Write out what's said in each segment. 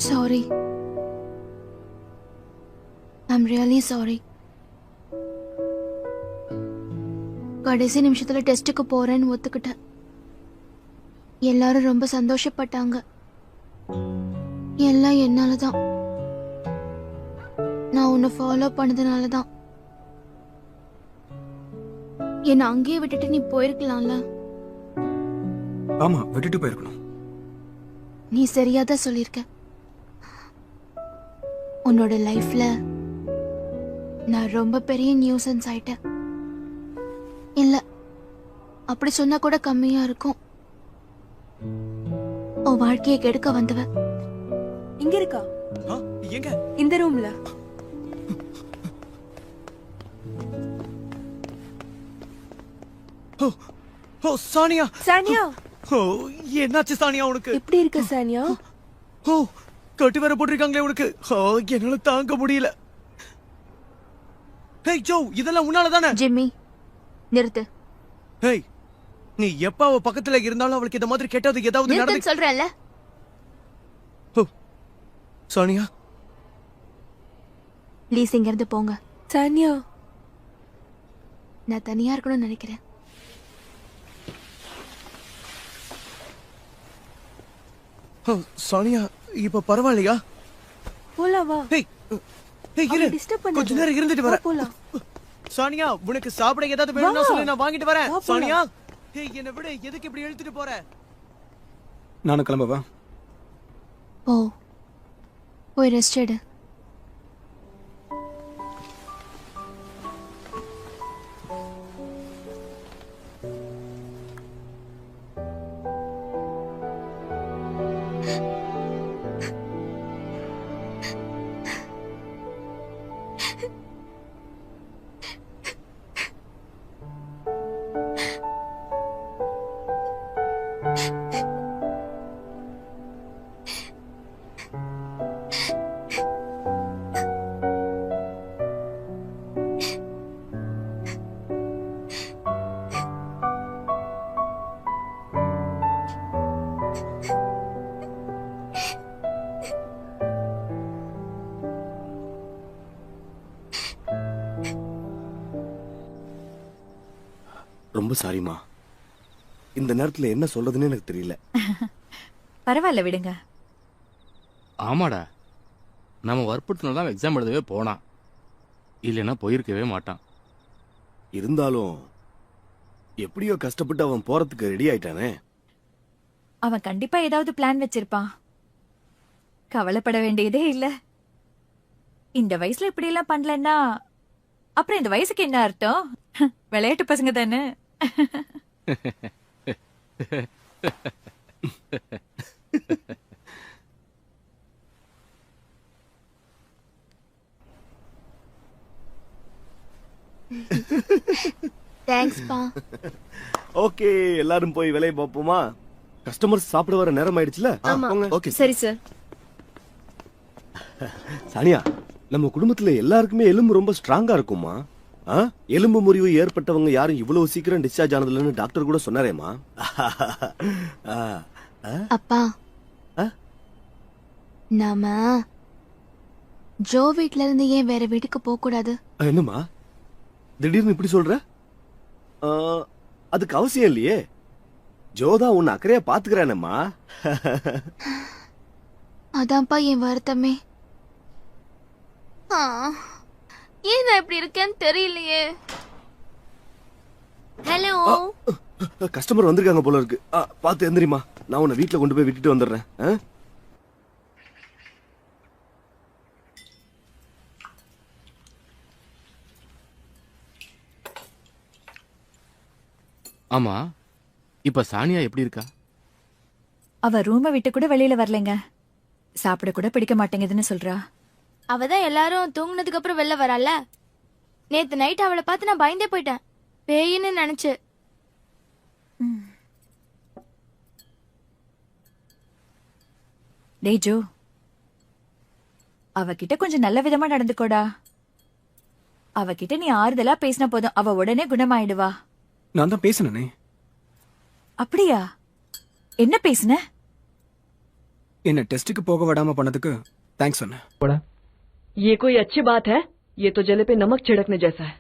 Sorry. I'm really sorry. கடைசி நிமிஷத்துல டெஸ்ட்டுக்கு போறேன்னு ஒத்துக்கிட்டேன். எல்லாரும் ரொம்ப சந்தோஷப்பட்டாங்க. எல்லாம் என்னாலதான். நான் உன்னை ஃபாலோ பண்ணதுனாலதான். என்ன அங்கேயே விட்டுட்டு நீ போயிருக்கலாம்ல. ஆமா, விட்டுட்டு போயிருக்கணும். நீ சரியாதான் சொல்லிருக்க. உன்னோட லைஃப்ல நான் ரொம்ப பெரிய நியூசன்ஸ் ஆயிட்டேன். இல்ல, அப்படி சொன்னா கூட கம்மியா இருக்கும். உன் வாழ்க்கையை கெடுக்க வந்தவ. இங்க இருக்கா? எங்க? இந்த ரூம்ல. ஓ சானியா. சானியா, ஓ என்னாச்சு சானியா உனக்கு? எப்படி இருக்க சானியா? ஓ கட்டி வேற போட்டிருக்காங்களே உனக்கு. ஓ என்னால தாங்க முடியல. ஹேய் ஜோ, இதெல்லாம் உன்னால தானே? ஜிம்மி, நிறுத்து. ஹேய், நீ எப்ப அவ பக்கத்துல இருந்தாலும் அவளுக்கு இந்த மாதிரி கெட்டது ஏதாவது நிறுத்துன்னு நடந்து. சொல்றேன்ல. ஓ சானியா, ப்ளீஸ் இங்க இருந்து போங்க. சானியா, நான் தனியா இருக்கணும்னு நினைக்கிறேன். ஓ சானியா, இப்ப பரவாயில்லையா? போலாம் வா. ஹேய் ஹேய் இரு, டிஸ்டர்ப் பண்ணாத. கொஞ்ச நேரம் இருந்துட்டு வா, வரேன். போலாம். சானியா, உனக்கு சாப்பிட ஏதாவது வேணும்னா வா. சொல்லு, நான் வாங்கிட்டு வரேன். வா, போலாம். சானியா, ஹேய் என்ன விட, எதுக்கு இப்படி இழுத்துட்டு போற? நானும் கிளம்பவா? போ, போய் ரெஸ்ட் எடு. ரொம்ப சாரிமா. இந்த நேரத்துல என்ன சொல்றதுன்னு எனக்கு தெரியல. பரவாயில்ல விடுங்க. ஆமாடா, நம்ம வற்புறுத்தினால்தான் எக்ஸாம் எழுதவே போனான். இல்லைன்னா போயிருக்கவே மாட்டான். இருந்தாலும் எப்படியோ கஷ்டப்பட்டு அவன் போறதுக்கு ரெடி ஆயிட்டானே. அவன் கண்டிப்பா ஏதாவது பிளான் வச்சிருப்பான். கவலைப்பட வேண்டியதே இல்ல. இந்த வயசுல இப்படி எல்லாம் பண்ணலன்னா அப்புறம் இந்த வயசுக்கு என்ன அர்த்தம்? விளையாட்டு பசங்க தானே. தேங்க்ஸ் பா. ஓகே, எல்லாரும் போய் வேலையை பார்ப்போமா? கஸ்டமர்ஸ் சாப்பிட வர நேரம் ஆயிடுச்சுல. ஓகே சரி சார். சானியா, நம்ம குடும்பத்துல எல்லாருக்குமே எலும்பு ரொம்ப ஸ்ட்ராங்கா இருக்குமா? எலும்பு முறிவு ஏற்பட்டவங்க யாரும் இவ்வளவு சீக்கிரம் டிஸ்சார்ஜ் ஆனதுலன்னு டாக்டர் கூட சொன்னாரேமா. அப்பா, நாம ஜோ வீட்ல இருந்து ஏன் வேற வீட்டுக்கு போக கூடாது? என்னம்மா திடீர்னு இப்படி சொல்ற? அதுக்கு அவசியம் இல்லையே. ஜோதா உன்னை அக்கறையா பாத்துக்கிறானம்மா. அதான்ப்பா என் வருத்தமே. ஏன் நான் இப்படி இருக்கேன்னு தெரியலையே. ஹலோ, கஸ்டமர் வந்திருக்காங்க போல இருக்கு. பாத்து எந்திரிமா, நான் உன்னை வீட்டுல கொண்டு போய் விட்டுட்டு வந்துடுறேன். ஆமா, இப்ப சானியா எப்படி இருக்கா? அவ ரூமை விட்டு கூட வெளியில வரலைங்க. சாப்பிட கூட பிடிக்க மாட்டேங்குதுன்னு சொல்றா. அவதான் எல்லாரும் தூங்குனதுக்கு அப்புறம் வெளில வரால. நேத்து நைட் அவளை பார்த்து நான் பயந்தே போயிட்டேன். பேயின்னு நினைச்சு. டேய் ஜோ, அவகிட்ட கொஞ்சம் நல்ல விதமா நடந்துக்கோடா. அவகிட்ட நீ ஆறுதலா பேசின போதும் அவ உடனே குணமாயிடுவா. நான் தான் பேசினேனே. அப்படியா? என்ன பேசுன? என்ன டெஸ்ட்டுக்கு போக விடாம பண்ணதுக்கு தேங்க்ஸ் சொன்னேன். ये कोई अच्छी बात है? ये तो जले पे नमक छिड़कने जैसा है.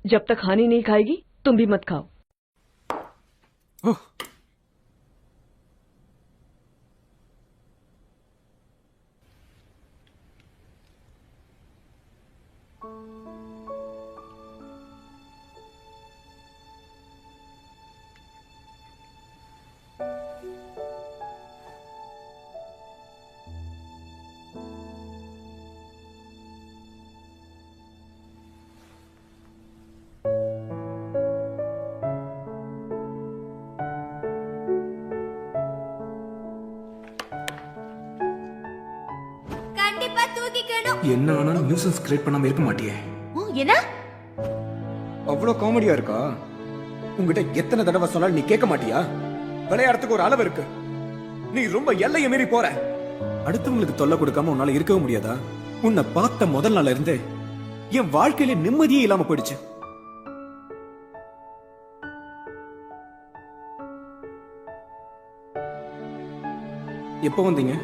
जब तक हानि नहीं खाएगी तुम भी मत खाओ. ஓ, கண்டிப்பா தூக்கிக்கணும். என்ன ஆனாலும் நியூசன்ஸ் கிரியேட் பண்ணாம இருக்க மாட்டியே. என்ன? அவ்வளவு காமெடியா இருக்கா? உங்ககிட்ட எத்தனை தடவை சொன்னாலும் நீ கேட்க மாட்டியா? விளையாடுறதுக்கு ஒரு அளவு இருக்கு. நீ ரொம்ப எல்லையை மீறி போற. அடுத்தவங்களுக்கு தொல்லை கொடுக்காம உன்னால இருக்கவும் முடியாதா? உன்னை பார்த்த முதல் நாள்ல இருந்தே என் வாழ்க்கையில நிம்மதியே இல்லாம போயிடுச்சு. எப்போ வந்தீங்க?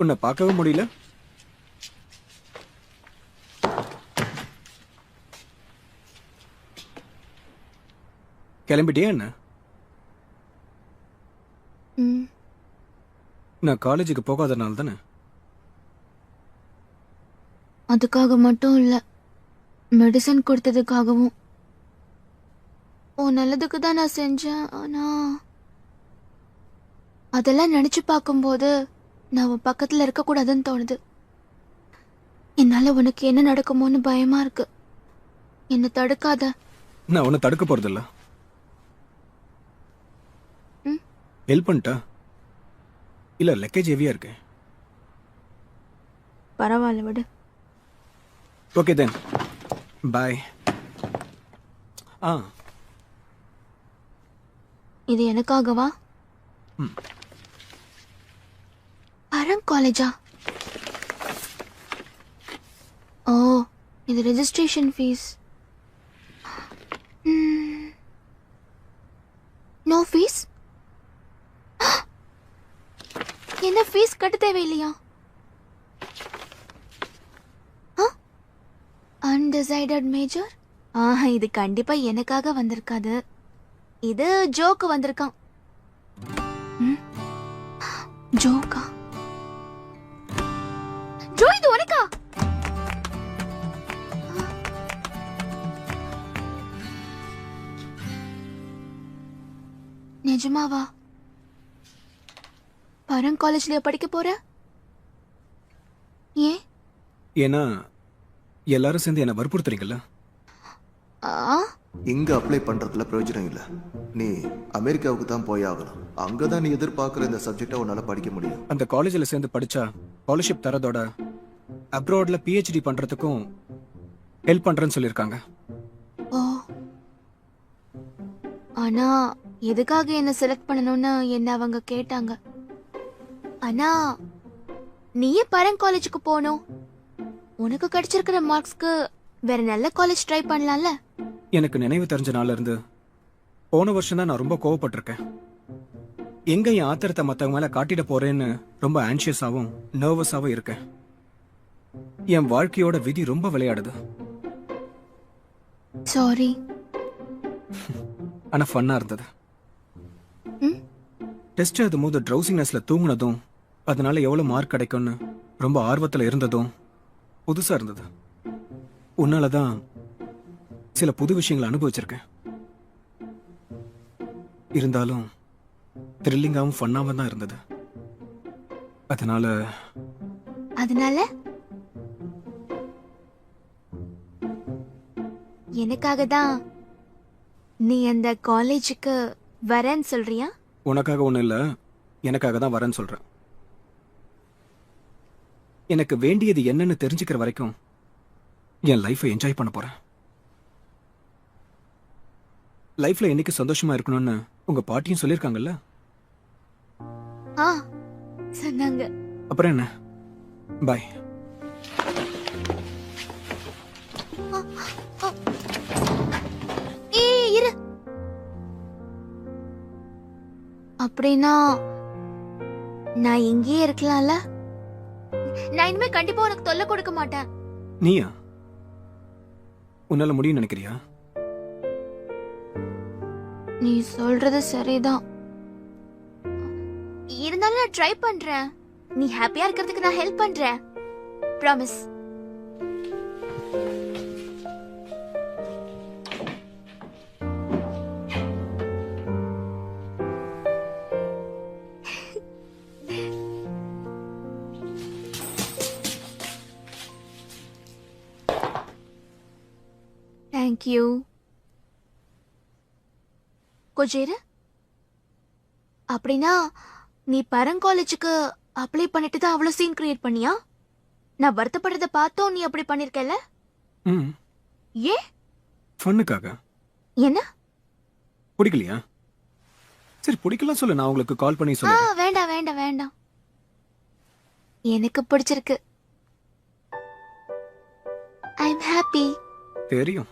உன்னை பார்க்கவே முடியல. கிளம்பிட்டியா என்ன? நான் காலேஜுக்கு போகாதனால தானே? அதுக்காக மட்டும் இல்ல, மெடிசன் கொடுத்ததுக்காகவும். உன் நல்லதுக்கு தான் நான் செஞ்சேன். ஆனா அதெல்லாம் நினைச்சு பார்க்கும்போது நான் உன் பக்கத்துல இருக்க கூடாதுன்னு தோணுது. என்னால உனக்கு என்ன நடக்குமோன்னு பயமா இருக்கு. என்ன தடுக்காத. நான் உன்னை தடுக்க போறதில்ல. ஹெல்ப் பண்ணிட்டா? இல்ல லக்கேஜ் ஹெவியா இருக்கு. பரவாயில்ல விடு. Okay then bye. இது எனக்காகவா? பரம் காலேஜா? ஓ, இது ரெஜிஸ்ட்ரேஷன் ஃபீஸ். No fees? என்ன ஃபீஸ் கட்ட தேவையில்லையா? Undecided major? இது கண்டிப்பா எனக்காக வந்திருக்காது. இது ஜோக்கு வந்திருக்கான். ஜோக்கா? ஜோ, இது உனக்கா? நிஜமாவா? பரம் காலேஜ்ல படிக்க போற? ஏன்? ஏன்னா எல்லாரும் சேர்ந்து என்ன வற்புறுத்துறீங்கல்ல. இங்க அப்ளை பண்றதுல பிரயோஜனம் இல்ல. நீ அமெரிக்காவுக்கு தான் போய் ஆகணும். அங்கதான் நீ எதிர்பார்க்கிற இந்த சப்ஜெக்டை உன்னால படிக்க முடியும். அந்த காலேஜ்ல சேர்ந்து படிச்சா ஸ்காலர்ஷிப் தரதோட அப்ராட்ல PhD பண்றதுக்கும் ஹெல்ப் பண்றேன்னு சொல்லியிருக்காங்க. ஓ, ஆனா எதுக்காக என்ன செலக்ட் பண்ணணும்னு என்ன அவங்க கேட்டாங்க. ஆனா நீயே பரங் காலேஜுக்கு போகணும். உனக்கு கிடைச்சிருக்கிற மார்க்ஸ்க்கு வேற நல்ல காலேஜ் ட்ரை பண்ணலாம்ல. எனக்கு நினைவு தெரிஞ்ச நாள்ல இருந்து போன வருஷம் தான் நான் ரொம்ப கோவப்பட்டிருக்கேன். எங்க என் ஆத்திரத்தை மத்தவங்க மேல காட்டிட போறேன்னு ரொம்ப ஆன்சியஸாவும் நர்வஸாவும் இருக்கேன். என் வாழ்க்கையோட விதி ரொம்ப விளையாடுது. சாரி. ஆனா ஃபன்னா இருந்தது. ம்? டெஸ்ட் எழுதும் போது ட்ரௌசினஸ்ல தூங்குனதும் அதனால எவ்வளவு மார்க் கிடைக்கும்னு ரொம்ப ஆர்வத்துல இருந்ததும் புதுசா இருந்தது. உன்னாலதான் சில புது விஷயங்களை அனுபவிச்சிருக்கேன். இருந்தாலும் த்ரில்லிங்காவும் ஃபன்னாவும் தான் இருந்தது. அதனால எனக்காக தான் நீ அந்த காலேஜுக்கு வரேன்னு சொல்றியா? உனக்காக ஒண்ணும் இல்ல, எனக்காக தான் வரேன்னு சொல்றேன். எனக்கு வேண்டியது என்னன்னு தெரிஞ்சுக்கிற வரைக்கும் என் லைஃபை என்ஜாய் பண்ண போறேன். லைஃப்ல என்னைக்கு சந்தோஷமா இருக்கணும்னு உங்க பாட்டியும் சொல்லிருக்காங்கல்ல. ஆ சொன்னாங்க. அப்புறம் என்ன, பாய். இரு. அப்படின்னா நான் இங்கேயே இருக்கலாம்ல. நான் இனிமே கண்டிப்பா உனக்கு தொல்லை கொடுக்க மாட்டேன். நீயா? உன்னால முடியும் நினைக்கிறியா? நீ சொல்றது சரிதான். இருந்தாலும் நான் ட்ரை பண்றேன். நீ ஹாப்பியா இருக்கிறதுக்கு நான் ஹெல்ப் பண்றேன். ப்ராமிஸ். Thank you. கொஞ்சம் இரு. அப்படின்னா நீ பரங் காலேஜுக்கு அப்ளை பண்ணிட்டு தான் அவ்வளவு சீன் கிரியேட் பண்ணியா? நான் வருத்தப்படுறத பார்த்தோம் நீ அப்படி பண்ணிருக்கல. ஏ? ஃபன்னுக்காக. என்ன? பிடிக்கலையா? சரி பிடிக்கலாம் சொல்லு, நான் உங்களுக்கு கால் பண்ணி சொல்றேன். வேண்டாம் வேண்டாம் வேண்டாம், எனக்கு பிடிச்சிருக்கு. ஐ அம் ஹாப்பி. தெரியும்.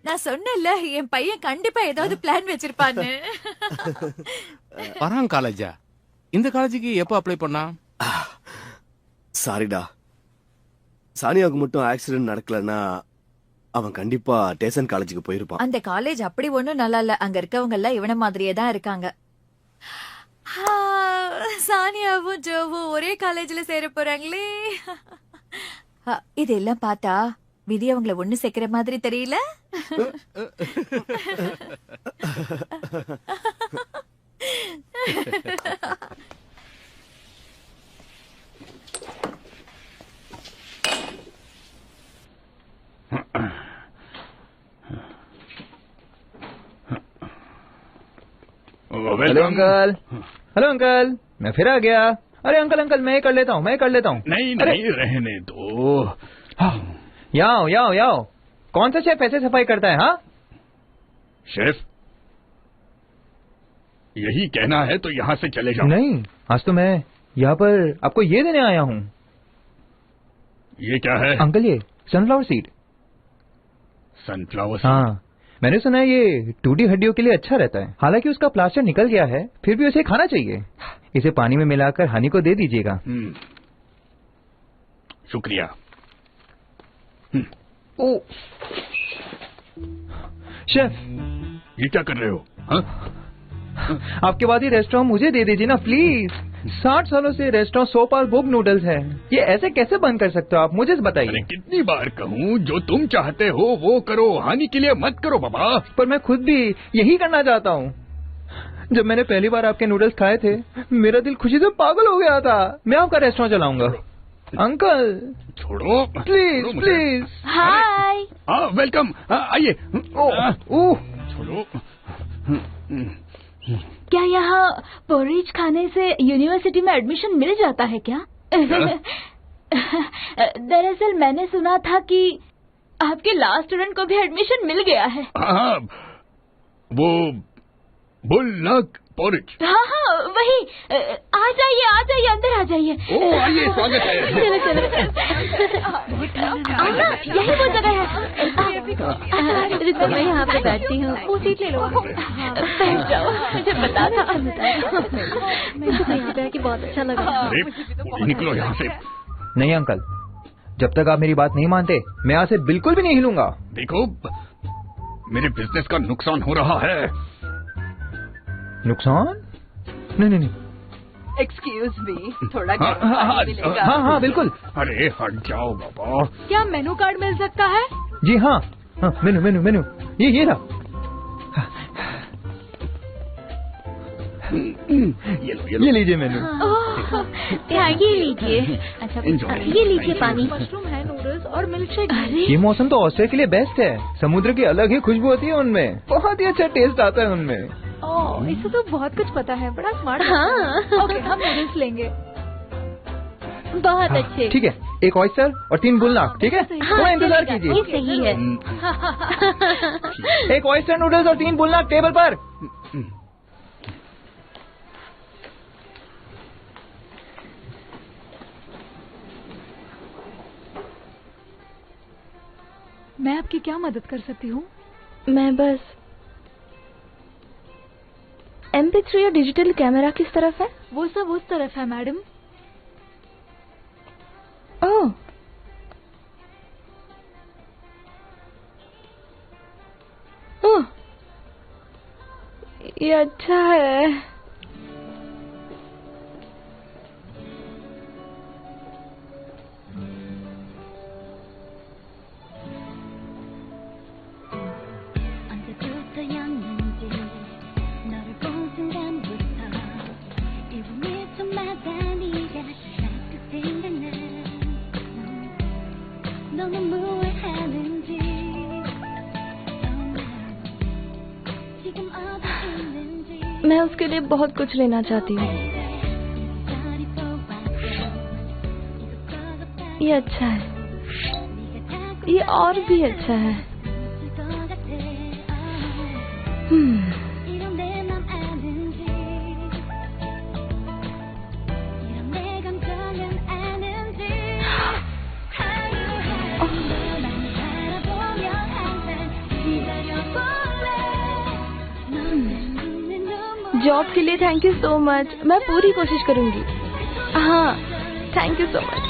நான் சொன்னேன்ல என் பையன் கண்டிப்பா ஏதாவது பிளான் வச்சிருப்பான்னு. பராங் காலேஜா? இந்த காலேஜுக்கு எப்போ அப்ளை பண்ணா? சாரிடா, சானியாவுக்கு மட்டும் ஆக்சிடென்ட் நடக்கலன்னா அவன் கண்டிப்பா டேசன் காலேஜுக்கு போயிருப்பான். அந்த காலேஜ் அப்படி ஒண்ணும் நல்லா இல்ல. அங்க இருக்கவங்க எல்லாம் இவன மாதிரியே தான் இருக்காங்க. சானியாவும் ஜோவும் ஒரே காலேஜ்ல சேர போறாங்களே. இதெல்லாம் பார்த்தா விதி அவங்கள ஒண்ணு சேர்க்கிற மாதிரி தெரியல. हेलो अंकल, हेलो अंकल, मैं फिर आ गया। अरे अंकल अंकल मैं कर लेता हूँ, मैं कर लेता हूँ। नहीं नहीं रहने दो। याओ याओ, कौन सा शेफ ऐसे सफाई करता है? हाँ शेफ, यही कहना है तो यहाँ से चले जाओ। नहीं, आज तो मैं यहाँ पर आपको ये देने आया हूँ। ये क्या है? अंकल ये सनफ्लावर सीड। Sunflower seed? हाँ, मैंने सुना है ये टूटी हड्डियों के लिए अच्छा रहता है। हालांकि उसका प्लास्टर निकल गया है, फिर भी उसे खाना चाहिए। इसे पानी में मिलाकर हनी को दे दीजिएगा। शुक्रिया। ओ शेफ, ये क्या कर रहे हो? हाँ? आपके बाद ही रेस्टोरेंट मुझे दे दीजिए ना प्लीज। 60 सालों से रेस्टोरेंट सोपाल बुक नूडल्स है, ये ऐसे कैसे बंद कर सकते हो आप? मुझे बताइए। अरे कितनी बार कहूँ, जो तुम चाहते हो वो करो, हानि के लिए मत करो बाबा। पर मैं खुद भी यही करना चाहता हूँ। जब मैंने पहली बार आपके नूडल्स खाए थे, मेरा दिल खुशी से पागल हो गया था। मैं आपका रेस्टोरेंट चलाऊंगा। अंकल छोड़ो प्लीज प्लीज। हाय। हाँ वेलकम, आइए। छोड़ो। क्या यहाँ पोरीज खाने से यूनिवर्सिटी में एडमिशन मिल जाता है क्या? दरअसल मैंने सुना था कि आपके लास्ट स्टूडेंट को भी एडमिशन मिल गया है। हाँ, वो बुलनक पोरिज। हाँ हाँ वही। आ जाइए अंदर आ जाइए। ओ आइए, स्वागत है। चलो चलो यही वो जगह है। रुको मैं यहाँ पे बैठती हूँ। वो सीट ले लो। बैठ जाओ। मुझे पता था। मुझे यहाँ पे आके बहुत अच्छा लगा। निकलो यहाँ से। नहीं अंकल, जब तक आप मेरी बात नहीं मानते मैं यहाँ से बिल्कुल भी नहीं हिलूंगा। देखो, मेरे बिजनेस का नुकसान हो रहा है। नुकसान? नहीं। एक्सक्यूज मी, थोड़ा हाँ बिल्कुल। अरे हट जाओ बाबा। क्या मेनू कार्ड मिल सकता है? जी हाँ, मेनू ये रहा। ये लीजिए मेनू। ये लीजिए। अच्छा ये लीजिए पानी। मशरूम है, नूडल्स और मिल्क शेक। ये मौसम तो ऑस्ट्रेलिया के लिए बेस्ट है। समुद्र की अलग ही खुशबू होती है उनमें, बहुत ही अच्छा टेस्ट आता है उनमें। ओह, इसे तो बहुत कुछ पता है, बड़ा स्मार्ट। हाँ। ओके, हम नूडल्स लेंगे। बहुत अच्छे। ठीक है, एक ऑयस्टर और 3 बुलनाक। ठीक है, थोड़ा इंतजार कीजिए। ये सही है। एक ऑयस्टर नूडल्स और 3 बुलनाक टेबल पर। मैं आपकी क्या मदद कर सकती हूँ? मैं बस MP3 या डिजिटल कैमरा किस तरफ है? वो सब उस तरफ है मैडम। ओह, ये अच्छा है। मैं उसके लिए बहुत कुछ लेना चाहती हूँ। ये अच्छा है, ये और भी अच्छा है। जॉब के लिए थैंक यू सो मच। मैं पूरी कोशिश करूंगी। हाँ, थैंक यू सो मच।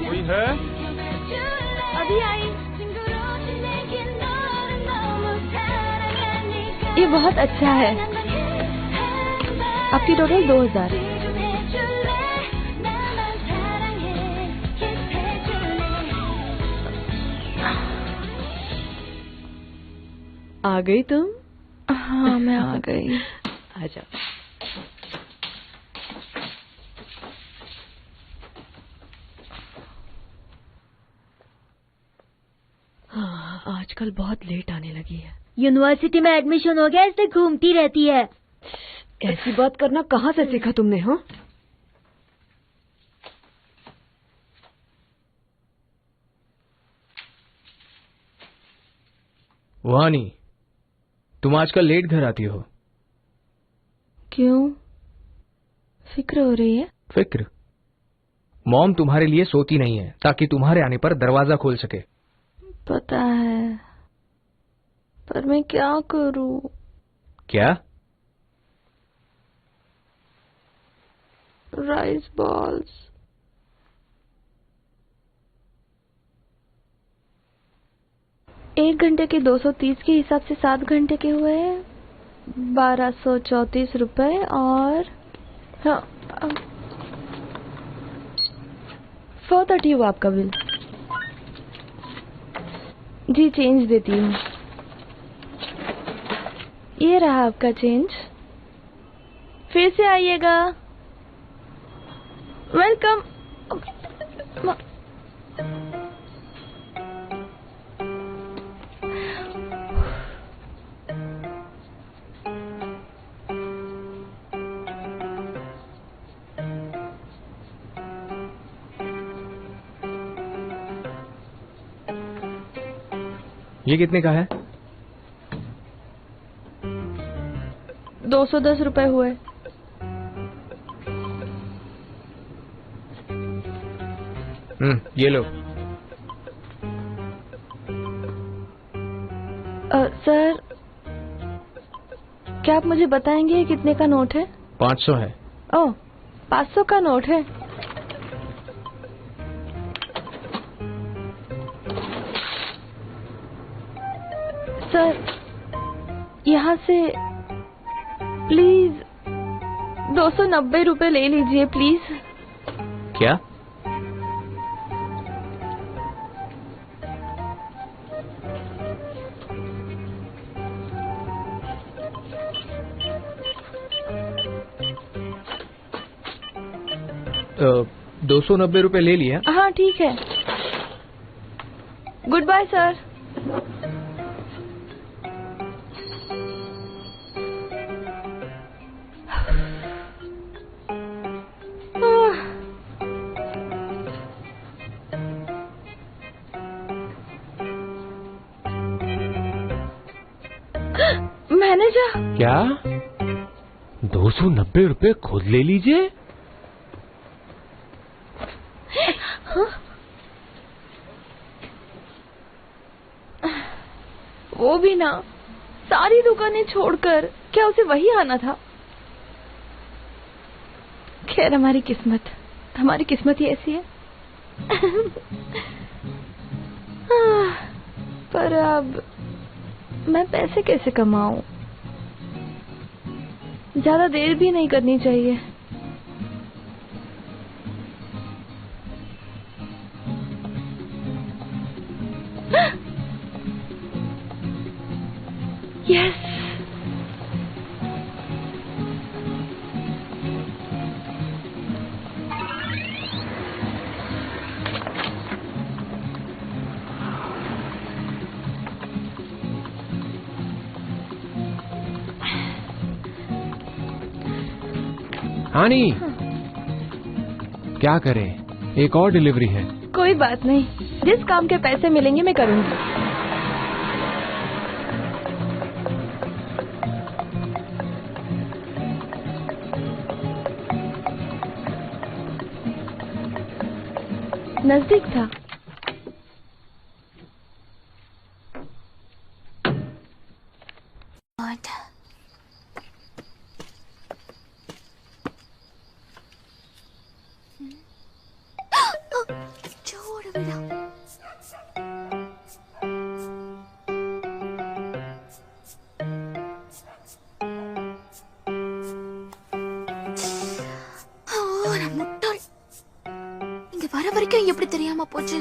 कोई है? अभी आई। ये बहुत अच्छा है। आपकी टोटल 2000। आ गई तुम? हाँ मैं आ गई। आ जाओ। हाँ, आजकल बहुत लेट आने लगी है। यूनिवर्सिटी में एडमिशन हो गया इसलिए घूमती रहती है। ऐसी बात करना कहाँ से सीखा तुमने? हाँ, वानी, तुम आजकल लेट घर आती हो। क्यों? फिक्र हो रही है? फिक्र? मॉम तुम्हारे लिए सोती नहीं है ताकि तुम्हारे आने पर दरवाजा खोल सके। पता है, पर मैं क्या करूं? क्या? Rice balls. 1 घंटे के 230 के हिसाब से 7 घंटे के हुए 1234 रुपए और हाँ 430 हुआ आपका बिल। जी चेंज देती हूँ, ये रहा आपका चेंज। फिर से आइएगा, वेलकम। ये कितने का है? 210 रुपए हुए। ये लो। सर क्या आप मुझे बताएंगे कितने का नोट है? 500 है। ओह 500 का नोट है। सर यहाँ से प्लीज 290 रुपए ले लीजिए प्लीज। क्या? तो 290 रुपए ले लिया। हाँ ठीक है, गुड बाय सर। मैनेजर क्या 290 रुपए खुद ले लीजिए? वो भी ना सारी दुकानें छोड़कर, क्या उसे वही आना था? खैर हमारी किस्मत ही ऐसी है। पर अब मैं पैसे कैसे कमाऊं? ज्यादा देर भी नहीं करनी चाहिए। यस हानी क्या करें, एक और डिलीवरी है। कोई बात नहीं, जिस काम के पैसे मिलेंगे मैं करूंगी। नजदीक था। வர வரைக்கும் எப்படி தெரியாம போச்சு?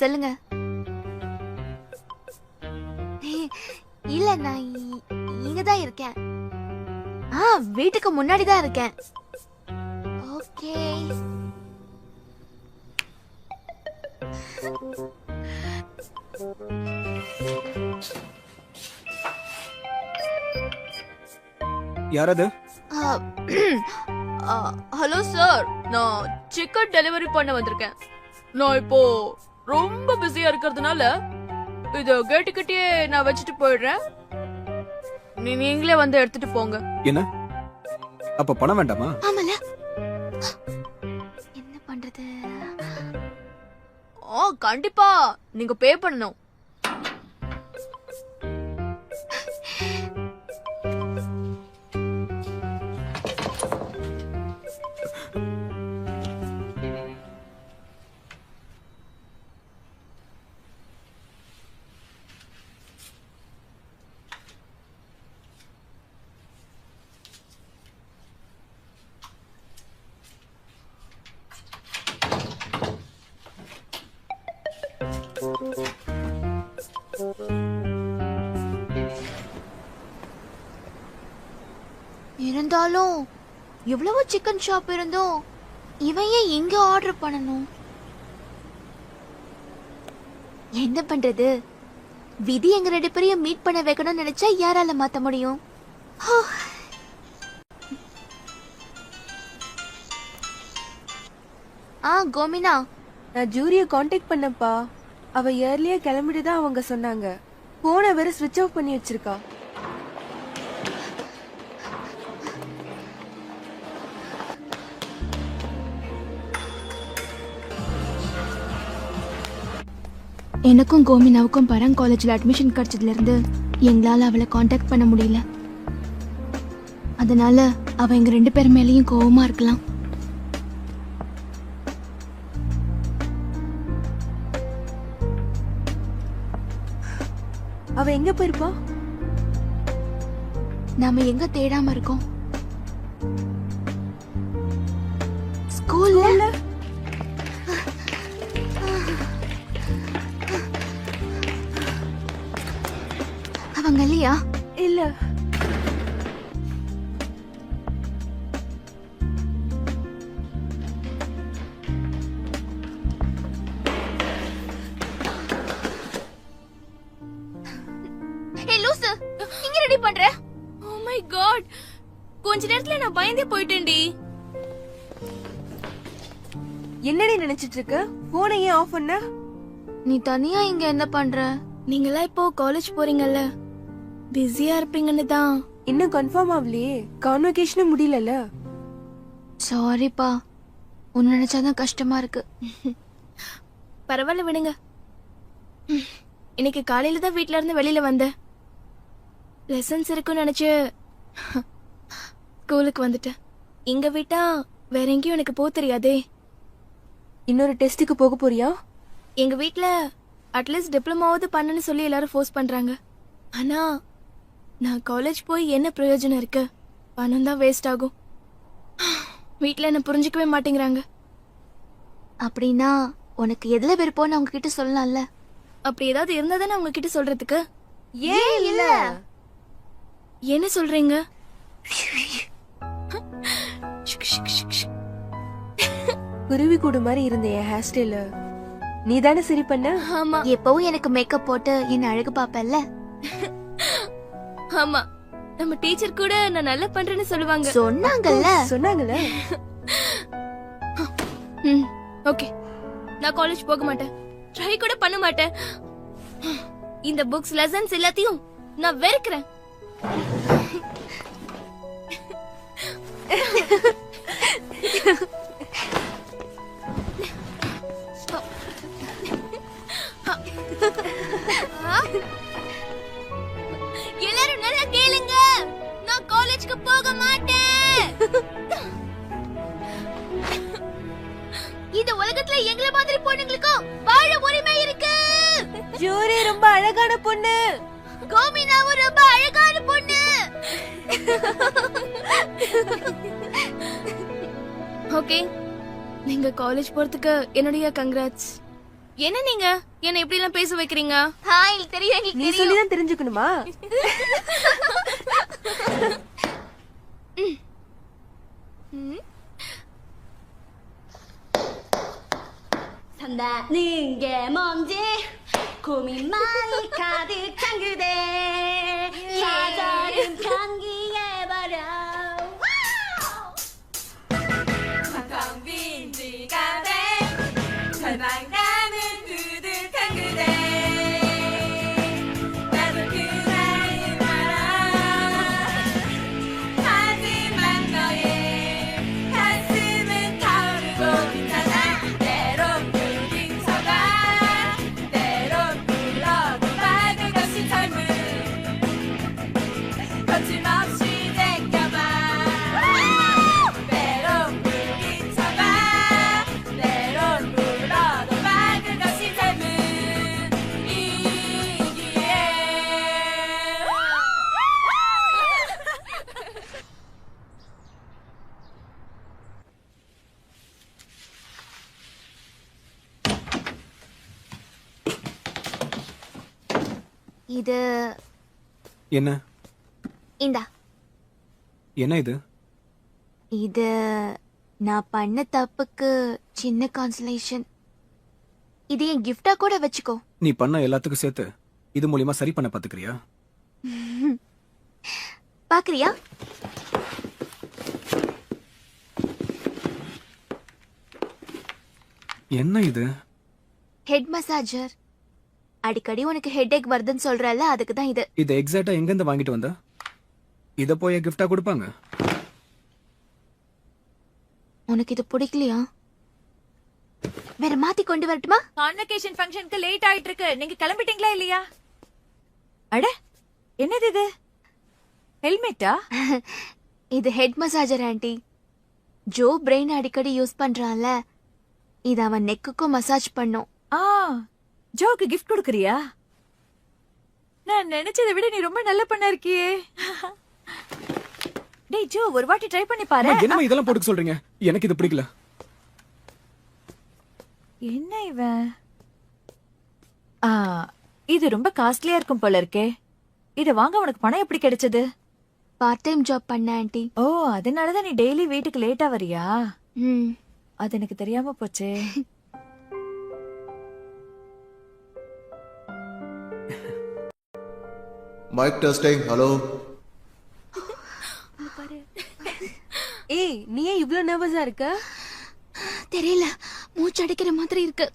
சொல்லுங்க. இல்ல நான் இங்கதான் இருக்கேன். வீட்டுக்கு முன்னாடி தான் இருக்கேன். ஓகே. யாரது? ஹலோ சார், நான் சிக்கன் டெலிவரி பண்ண வந்திருக்கேன். நான் இப்போ ரொம்ப பிஸியா இருக்கிறதுனால இத கேட்டுக்கிட்டே நான் வச்சுட்டு போயிடுறேன். நீங்களே வந்து எடுத்துட்டு போங்க. என்ன அப்ப பணம் வேண்டாமா? ஆமால. என்ன பண்றது? கண்டிப்பா நீங்க பே பண்ணணும். இருந்தாலும் எவ்வளவு சிக்கன் ஷாப் இருந்தும் இவன் ஏன் இங்க ஆர்டர் பண்ணணும்? என்ன பண்றது? விதி எங்க 2 பேரையும் மீட் பண்ண வைக்கணும்னு நினைச்சா யாரால மாத்த முடியும்? கோமினா, நான் ஜூரிய காண்டாக்ட் பண்ணப்பா. அவ இயர்லியா கிளம்பிட்டு தான் அவங்க சொன்னாங்க. போனை வேற ஸ்விட்ச் ஆஃப் பண்ணி வச்சிருக்கா. எனக்கும் கோமினாவுக்கும் பரங் காலேஜ்ல அட்மிஷன் கிடைச்சதுல இருந்து எங்களால அவளை காண்டாக்ட் பண்ண முடியல. அதனால அவ எங்க 2 பேர் மேலயும் கோவமா இருக்கலாம். அவ எங்க போயிருப்பா? நாம எங்க தேடாம இருக்கோம்? ஸ்கூல்ல. அவங்க இல்லையா? இல்ல. லூசு, இங்க ரெடி பண்ற? ஓ மை காட், கொஞ்ச நேரத்துல நான் பயந்தே போயிட்டேன்டி. என்னடி நினைச்சிட்டு இருக்க? போனை ஏன் ஆஃப் பண்ண? நீ தனியா இங்க என்ன பண்ற? நீங்களா இப்போ காலேஜ் போறீங்கல்ல, பிஸியா இருப்பீங்கன்னு தான். இன்னும் கன்ஃபார்ம் ஆகலையே, கான்வகேஷனும் முடியலல. சாரிப்பா, உன்னை நினைச்சாதான் கஷ்டமா இருக்கு. பரவாயில்ல விடுங்க. இன்னைக்கு காலையில தான் வீட்ல இருந்து வெளியில வந்தேன். லெசன்ஸ் இருக்குன்னு நினைச்சு ஸ்கூலுக்கு வந்துட்டேன். இங்க விட்டா வேற எங்கேயும் எனக்கு போக தெரியாதே. இன்னொரு டெஸ்ட்டுக்கு போக போறியா? எங்க வீட்ல அட்லீஸ்ட் டிப்ளமாவது பண்ணுன்னு சொல்லி எல்லாரும் ஃபோர்ஸ் பண்றாங்க. ஆனா நான் காலேஜ் போய் என்ன பிரயோஜனம் இருக்கு? பணம் தான் வேஸ்ட் ஆகும். வீட்ல என்ன புரிஞ்சுக்கவே மாட்டேங்கிறாங்க. அப்படின்னா உனக்கு எதுல விருப்பம்னு அவங்க கிட்ட சொல்லலாம்ல. அப்படி ஏதாவது இருந்தா தானே அவங்க கிட்ட சொல்றதுக்கு. ஏன் இல்ல? என்ன சொல்றீங்க? குருவி கூடு மாதிரி இருந்த என் ஹேர் ஸ்டைல நீ தானே சரி பண்ண? ஆமா. எப்பவும் எனக்கு மேக்கப் போட்டு என்ன அழகு பாப்பல்ல. ஆமா, நம்ம டீச்சர் கூட நான் நல்லா பண்றேன்னு சொல்லுவாங்க. சொன்னாங்கல்ல. ஓகே, நான் காலேஜ் போக மாட்டேன், ட்ரை கூட பண்ண மாட்டேன். இந்த புக்ஸ் லெசன்ஸ் எல்லாத்தையும் நான் வெறுக்கிறேன். எல்லாரும் நல்லா கேளுங்க, நான் காலேஜ்க்கு போக மாட்டேன். இந்த உலகத்துல எங்கள மாதிரி பொண்ணுங்களுக்கும் வாழ உரிமை இருக்கு. ஜூரி ரொம்ப அழகான பொண்ணு, கோமினாவும் ரொம்ப அழகான பொண்ணு. ஓகே, நீங்க காலேஜ் போறதுக்கு என்னுடைய கங்க்ராட்ஸ். என்ன நீங்க என்ன இப்படி எல்லாம் பேச வைக்கிறீங்க? தெரியும், நீ சொல்லிதான் தெரிஞ்சுக்கணுமா? 산다는 게 뭔지 고민 많이 가득한 그대 사절은 감기해버려. 텅빈 지갑에 절망감은 두둑한 그대 나도 그날을 알아. 하지만 너의 가슴은 타오르고 있잖아. 때론 붉은 서가 때론 불러도 밝은 것이 젊은 இது என்ன இந்தா. என்ன இது? இது நான் பண்ண தப்புக்கு சின்ன கான்சலேஷன். இது என் கிஃப்டா கூட வச்சுக்கோ. நீ பண்ண எல்லாத்துக்கும் சேர்த்து இது மூலியமா சரி பண்ண பாத்துக்கிறியா? பாக்குறியா? என்ன இது? Head massager. அடிக்கடி உனக்கு ஹெட் வருதுன்னு சொல்றல, அதுக்கு தான் இது. இதை எக்ஸாக்ட்டா எங்க இருந்து வாங்கிட்டு வந்த? இத போய் கிஃப்டா கொடுப்பாங்க? உனக்கு இது பிடிக்கலையா? வேற மாத்தி கொண்டு வரட்டுமா? கான்வகேஷன் ஃபங்க்ஷனுக்கு லேட் ஆயிட்டு இருக்கு. நீங்க கிளம்பிட்டீங்களா இல்லையா? அட என்னது இது? ஹெல்மெட்டா? இது head massager aunty. Joe brain அடிக்கடி யூஸ் பண்றான்ல, இது அவன் நெக்குக்கும் மசாஜ் பண்ணும். ஜோக்கு கிஃப்ட் கொடுக்கறியா? நான் நினைச்சதை விட நீ ரொம்ப நல்ல பண்ண இருக்கியே. டேய் ஜோ, ஒரு வாட்டி ட்ரை பண்ணி பாரு. என்ன இதெல்லாம் போட்டுக்க சொல்றீங்க? எனக்கு இது பிடிக்கல. என்ன இவன்? இது ரொம்ப காஸ்ட்லியா இருக்கும் போல இருக்கே. இத வாங்க உனக்கு பணம் எப்படி கிடைச்சது? பார்ட் டைம் ஜாப் பண்ண ஆண்டி. ஓ, அதனாலதான் நீ டெய்லி வீட்டுக்கு லேட்டா வரியா? ம். அது எனக்கு தெரியாம போச்சே. Mike testing. ஹலோ. ஏய், நீ ஏன் இவ்ளோ நர்வஸா இருக்க? தெரியல, மூச்சு அடைக்கிற மாதிரி இருக்கு.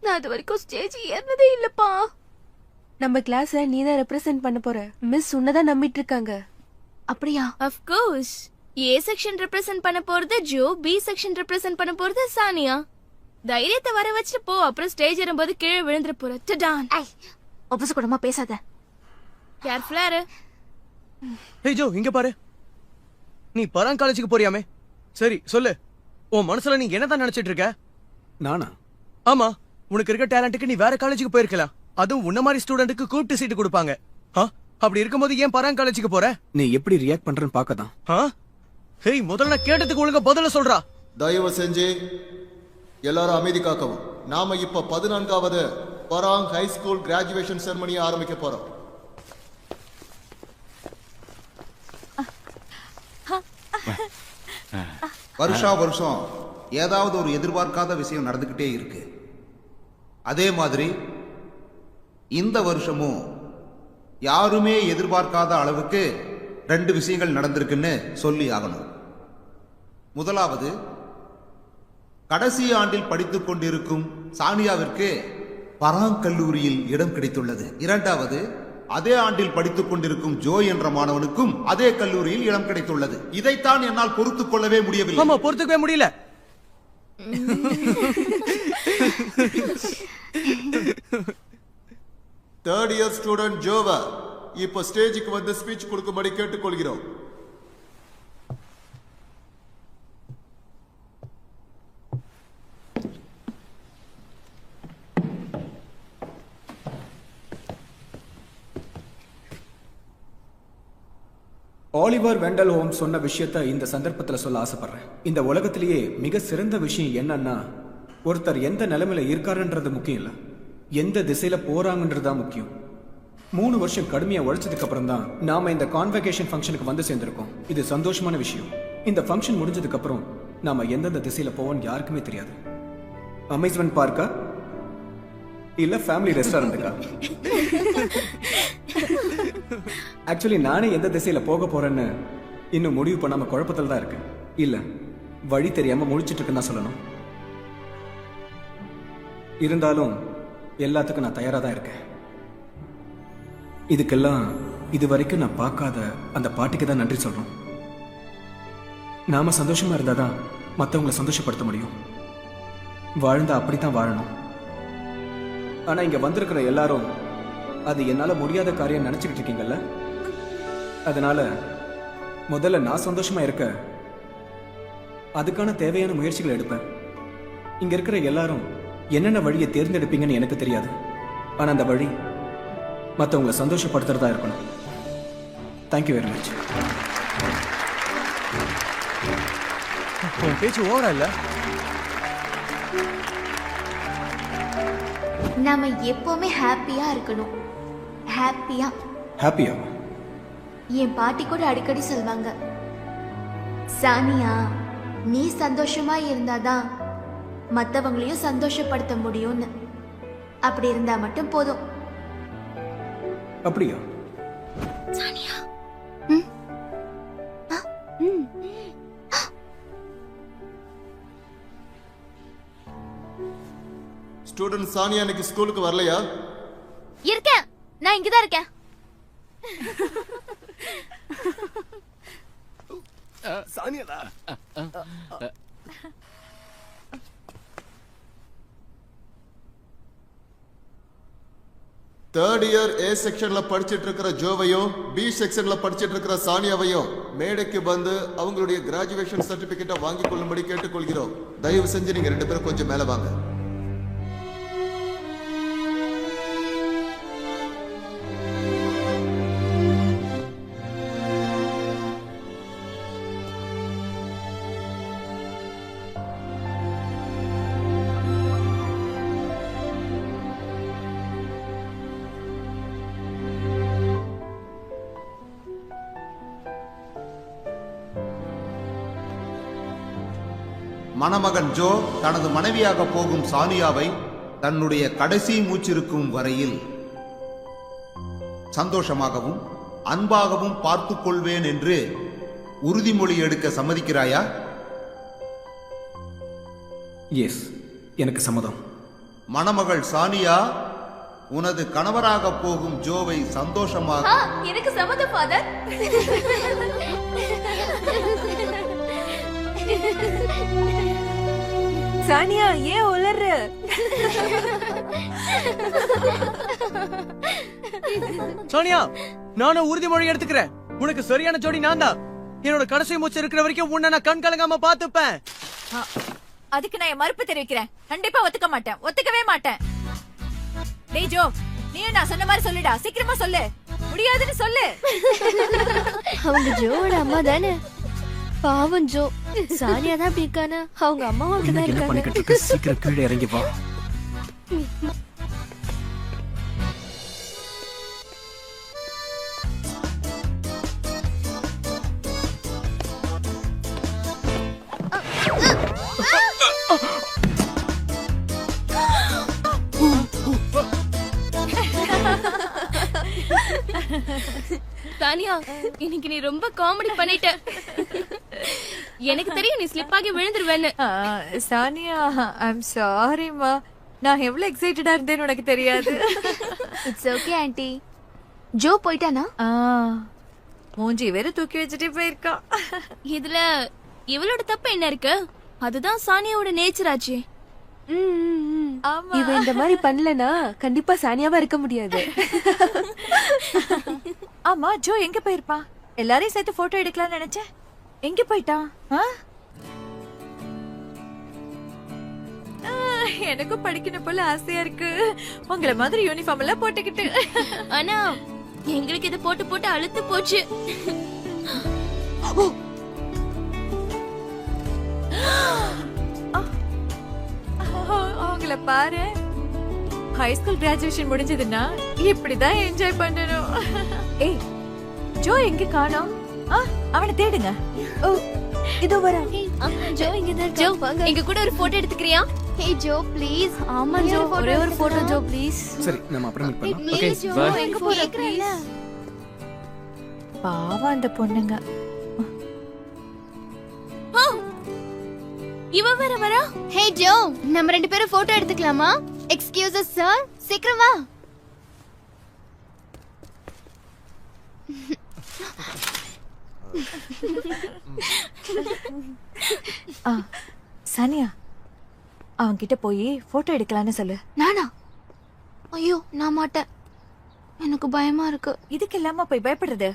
நான் அது வரைக்கும் ஸ்டேஜ் ஏறினதே இல்லப்பா. நம்ம கிளாஸ நீ தான் ரெப்ரசென்ட் பண்ண போற. மிஸ் உன்னதான் நம்பிட்டு இருக்காங்க. அப்படியா? Of course. A section represent பண்ண போறது ஜோ, பி செக்ஷன் ரெப்ரசென்ட் பண்ண போறது சானியா. தைரியத்தை வர வச்சுட்டு போ, அப்புறம் ஸ்டேஜ் ஏறும்போது கீழே விழுந்துற போற. டடான். ஒப்பச கூடமா பேசாத. கேர்ஃபுல்லா இரு. ஹே ஜோ, இங்க பாரு. நீ பராங் காலேஜுக்கு போறியாமே? சரி சொல்லு, உன் மனசுல நீ என்னதான் நினைச்சிட்டு இருக்க? நானா? ஆமா, உனக்கு இருக்க டேலண்ட்டுக்கு நீ வேற காலேஜுக்கு போயிருக்கலாம். அதுவும் உன்ன மாதிரி ஸ்டூடெண்ட்டுக்கு கூப்பிட்டு சீட்டு கொடுப்பாங்க. அப்படி இருக்கும்போது ஏன் பராங் காலேஜுக்கு போற? நீ எப்படி ரியாக்ட் பண்றன்னு பாக்கதான். ஹேய், முதல்ல நான் கேட்டதுக்கு ஒழுங்கா பதில சொல்றா. தயவு செஞ்சு எல்லாரும் அமைதி காக்கவும். நாம இப்ப 14வது பராங் ஹை ஸ்கூல் கிராஜுவேஷன் செரமனியை ஆரம்பிக்க போறோம். வருஷம் ஏதாவது ஒரு எதிர்பார்க்காத விஷயம் நடந்துகிட்டே இருக்கு. அதே மாதிரி இந்த வருஷமும் யாருமே எதிர்பார்க்காத அளவுக்கு 2 விஷயங்கள் நடந்திருக்குன்னு சொல்லி ஆகணும். முதலாவது, கடைசி ஆண்டில் படித்துக் கொண்டிருக்கும் சானியாவிற்கு பராங் கல்லூரியில் இடம் கிடைத்துள்ளது. இரண்டாவது, அதே ஆண்டில் படித்துக் கொண்டிருக்கும் ஜோ என்ற மாணவனுக்கும் அதே கல்லூரியில் இடம் கிடைத்துள்ளது. இதைத்தான் என்னால் பொறுத்துக் கொள்ளவே முடியவில்லை. ஆமா, பொறுத்துக்கவே முடியல. தேர்ட் இயர் ஸ்டூடெண்ட் ஜோவா இப்ப ஸ்டேஜுக்கு வந்து ஸ்பீச் கொடுக்கும்படி கேட்டுக்கொள்கிறோம். ஆலிவர் வெண்டல் ஹோம்ஸ் சொன்ன விஷயத்த இந்த சந்தர்ப்பத்தில் சொல்ல ஆசைப்படுறேன். இந்த உலகத்திலேயே மிக சிறந்த விஷயம் என்னன்னா, ஒருத்தர் எந்த நிலைமையில இருக்காருன்றது முக்கியம் இல்ல, எந்த திசையில போறாங்கன்றதுதான் முக்கியம். 3 வருஷம் கடுமையா உழைச்சதுக்கு அப்புறம் தான் நாம இந்த கான்வகேஷன் ஃபங்க்ஷனுக்கு வந்து சேர்ந்திருக்கோம். இது சந்தோஷமான விஷயம். இந்த ஃபங்க்ஷன் முடிஞ்சதுக்கு அப்புறம் நாம எந்தெந்த திசையில போவோம்னு யாருக்குமே தெரியாது. அமேஸ்மெண்ட் பார்க்கா இல்ல ஃபேமிலி ரெஸ்டாரண்ட்டுக்கா? ஆக்சுவலி நானே எந்த திசையில போக போறேன்னு இன்னும் முடிவு பண்ணாம குழப்பத்தில் தான் இருக்கு. இல்ல, வழி தெரியாம முழிச்சிட்டு இருக்குன்னு தான் சொல்லணும். இருந்தாலும் எல்லாத்துக்கும் நான் தயாரா தான் இருக்கேன். இதுக்கெல்லாம் இது வரைக்கும் நான் பார்க்காத அந்த பாட்டிக்கு தான் நன்றி சொல்றோம். நாம சந்தோஷமா இருந்தாதான் மற்றவங்களை சந்தோஷப்படுத்த முடியும். வாழ்ந்தா அப்படித்தான் வாழணும். ஆனா இங்க வந்திருக்கிற எல்லாரும் அது என்னால முடியாத காரியம் நினைச்சுக்கிட்டு இருக்கீங்கல்ல. அதனால முதல்ல நான் சந்தோஷமா இருக்க அதுக்கான தேவையான முயற்சிகளை எடுப்பேன். இங்க இருக்கிற எல்லாரும் என்னென்ன வழியை தேர்ந்தெடுப்பீங்கன்னு எனக்கு தெரியாது. ஆனா அந்த வழி மற்றவங்களை சந்தோஷப்படுத்துறதா இருக்கணும். Thank you very much. பேச்சு ஓவரா இல்ல? நாம எப்பவுமே ஹாப்பியா இருக்கணும். ஹாப்பியா. ஹாப்பியா? என் பாட்டி கூட அடிக்கடி சொல்வாங்க, சானியா நீ சந்தோஷமா இருந்தாதான் மத்தவங்களையும் சந்தோஷப்படுத்த முடியும்னு. அப்படி இருந்தா மட்டும் போதும். அப்படியா? சானியா ஸ்டூடெண்ட் சானியா இன்னைக்கு ஸ்கூலுக்கு வரலையா? இருக்கேன், நான் இங்கதான் இருக்கேன். சானியாடா. தேர்ட் இயர் ஏ செக்ஷன்ல படிச்சிட்டு இருக்கிற ஜோவையும் பி செக்ஷன்ல படிச்சிட்டு இருக்கிற சானியாவையும் மேடைக்கு வந்து அவங்களுடைய கிராஜுவேஷன் சர்டிபிகேட்டை வாங்கிக் கொள்ளும்படி கேட்டுக்கொள்கிறோம். தயவு செஞ்சு நீங்க 2 பேரும் கொஞ்சம் மேல வாங்க. மணமகன் ஜோ தனது மனைவியாக போகும் சானியாவை தன்னுடைய கடைசி மூச்சிருக்கும் வரையில் சந்தோஷமாகவும் அன்பாகவும் பார்த்துக் கொள்வேன் என்று உறுதிமொழி எடுக்க சம்மதிக்கிறாயா? எஸ், எனக்கு சம்மதம். மணமகள் சானியா, உனது கணவராக போகும் ஜோவை சந்தோஷமாக. எனக்கு சம்மதம் ஃபாதர். சானியா ஏன் உளற? சோனியா, நானும் உறுதிமொழி எடுத்துக்கிறேன். உனக்கு சரியான ஜோடி நான் தான். என்னோட கடைசி மூச்சு இருக்கிற வரைக்கும் உன்னை நான் கண் கலங்காம பாத்துப்பேன். அதுக்கு நான் என் மறுப்பு தெரிவிக்கிறேன். கண்டிப்பா ஒத்துக்க மாட்டேன், ஒத்துக்கவே மாட்டேன். டேய் ஜோ, நீயும் நான் சொன்ன மாதிரி சொல்லுடா, சீக்கிரமா சொல்லு. முடியாதுன்னு சொல்லு. அவங்க ஜோவோட அம்மா தானே. பாவம் ஜோ, சானியா தான் அப்படி இருக்கானு அவங்க அம்மாவும் அப்படிதான் என்ன இருக்காங்க. பண்ணிக்கிட்டு இருக்க? சீக்கிரம் கீழே இறங்கி வா. சானியா, இன்னைக்கு நீ ரொம்ப காமெடி பண்ணிட்ட. எனக்கு தெரியும் நீ ஸ்லிப் ஆகி விழுந்துருவேன்னு. சானியா, ஐம் சாரிமா. நான் எவ்வளவு எக்ஸைட்டடா இருந்தேன்னு உனக்கு தெரியாது. It's okay aunty. ஜோ போயிட்டானா? மூஞ்சி வேற தூக்கி வச்சுட்டே போயிருக்கா. இதுல இவளோட தப்பு என்ன இருக்கு? அதுதான் சானியாவோட நேச்சர் ஆச்சு. இவ இந்த மாதிரி பண்ணலனா கண்டிப்பா சானியாவா இருக்க முடியாது. ஆமா, ஜோ எங்க போயிருப்பா? எல்லாரையும் சேர்த்து போட்டோ எடுக்கலாம்னு நினைச்சேன். எங்க போயிட்டான்? எனக்கும் படிக்கணும் போல ஆசையா இருக்கு, உங்களை மாதிரி யூனிஃபார்ம் எல்லாம் போட்டுக்கிட்டு. ஆனா எங்களுக்கு இதை போட்டு போட்டு அழுத்து போச்சு. அவங்கள பாரு. ஹை ஸ்கூல் கிராஜுவேஷன் முடிஞ்சதுன்னா இப்படிதான் என்ஜாய் பண்ணணும். ஏய், ஜோ எங்க காணோம்? அவனை தேடுங்க. ஓ, இதோ வரா. ஜோ இங்க தான். ஜோ, எங்க கூட ஒரு போட்டோ எடுத்துக்கறியா? Hey Joe please. ஆமா ஜோ, ஒரே ஒரு போட்டோ ஜோ ப்ளீஸ். சரி, நம்ம அப்புறம் மீட் பண்ணலாம். Okay bye. எங்க போற ப்ளீஸ்? பாவம் அந்த பொண்ணுங்க. இவ வேற வரா. ஹே ஜோ, நம்ம 2 பேரும் போட்டோ எடுத்துக்கலாமா? எக்ஸ்கியூஸ் அஸ் சார், சீக்கிரம் வா. சானியா, அவன் கிட்ட போய் போட்டோ எடுக்கலாம்னு சொல்லு. நானா? ஐயோ, நான் மாட்டேன். எனக்கு பயமா இருக்கு. இதுக்கு இல்லாம போய் பயப்படுறது?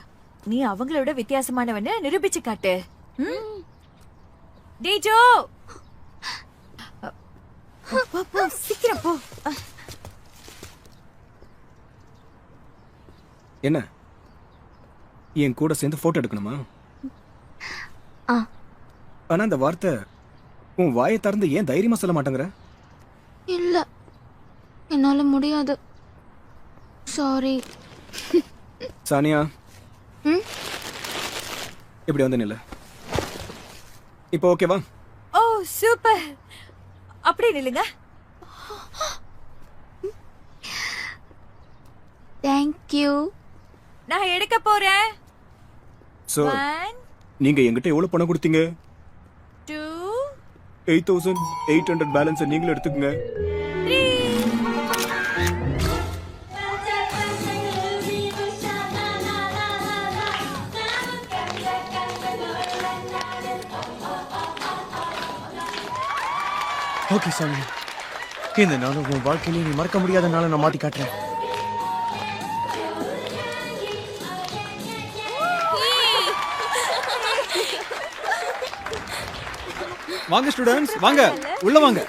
நீ அவங்களோட வித்தியாசமானவன்னு நிரூபிச்சு காட்டு. டேய் ஜோ, போ சீக்கிரம் போ. என்ன, என் கூட சேர்ந்து போட்டோ எடுக்கணுமா? ஆனா அந்த வார்த்தை உன் வாயை திறந்து ஏன் தைரியமா சொல்ல மாட்டேங்கிற? இல்ல, என்னால முடியாது. சாரி. சானியா ம்? இப்படி வந்து நில்லு. இப்போ ஓகேவா? ஓ சூப்பர். அப்படியே நில்லுங்க. தேங்க்யூ. நான் எடுக்க போறேன். சோ 1 நீங்க என்கிட்ட எவ்வளவு பணம் கொடுத்தீங்க? 2 8800 பேலன்ஸ் நீங்களும் எடுத்துக்கங்க. 3. ஓகே சாமி, இந்த நாளும் உன் வாழ்க்கையில நீ மறக்க முடியாத நாளை நான் மாத்தி காட்டுறேன். வாங்க ஸ்டூடண்ட்ஸ், வாங்க உள்ள வாங்க.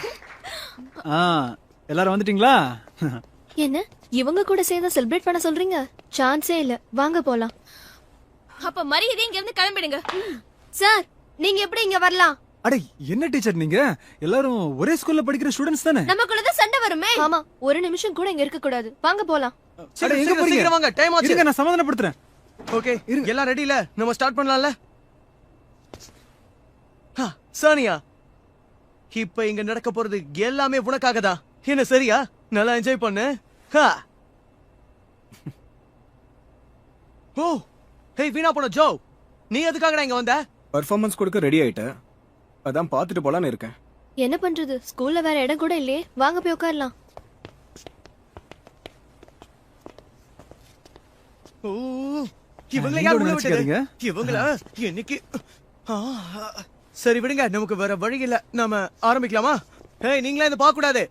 எல்லாரும் வந்துட்டீங்களா? என்ன இவங்க கூட சேர்ந்து செலிப்ரேட் பண்ண சொல்றீங்க? சான்ஸே இல்ல. வாங்க போலாம். அப்ப மரியாதை இங்க இருந்து கிளம்பிடுங்க. சார், நீங்க எப்படி இங்க வரலாம்? அட என்ன டீச்சர் நீங்க? எல்லாரும் ஒரே ஸ்கூல்ல படிக்கிற ஸ்டூடண்ட்ஸ் தானே? நமக்குள்ளதான் சண்டை வருமே. ஆமா, ஒரு நிமிஷம் கூட இங்க இருக்க கூடாது. வாங்க போலாம். அட எங்க போறீங்க? சீக்கிரம் வாங்க, டைம் ஆச்சு. இருங்க நான் சமாதானப்படுத்துறேன். ஓகே, எல்லாம் ரெடி இல்ல? நம்ம ஸ்டார்ட் பண்ணலாம்ல? சானியா, இப்ப இங்க நடக்க போறது எல்லாமே உனக்காக தான். என்ன சரியா? நல்லா என்ஜாய் பண்ணு. ஓ ஹே வீணா போன ஜோ, நீ எதுக்காகடா இங்க வந்த? பெர்ஃபார்மன்ஸ் கொடுக்க ரெடி ஆயிட்டேன், அதான் பார்த்துட்டு போலான்னு இருக்கேன். என்ன பண்றது, ஸ்கூல்ல வேற இடம் கூட இல்லையே. வாங்க போய் உட்காரலாம். ஓ இவங்கள யார் உள்ள விட்டது? இவங்கள இன்னைக்கு சரி விடுங்க, நமக்கு வேற வழி இல்ல. நாம ஆரம்பிக்கலாமா? ஏய் நீங்களே இத பார்க்க கூடாது.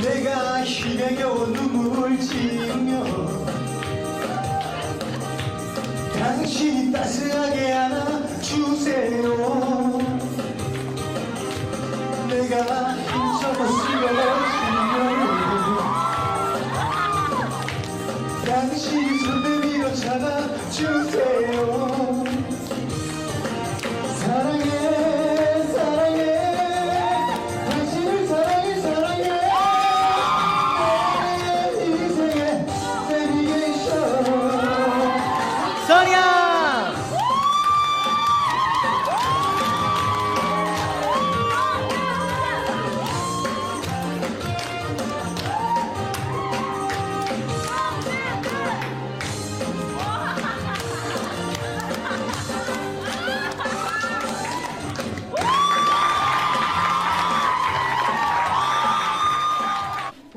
내가 시내게 온 눈물 지으며 당신이 따스하게 안아주세요. 내가 힘써서 쓰러지면 당신이 손을 밀어 잡아주세요. 사랑해 사랑해 당신을 사랑해 사랑해 내 인생의 내비게이션. சானியா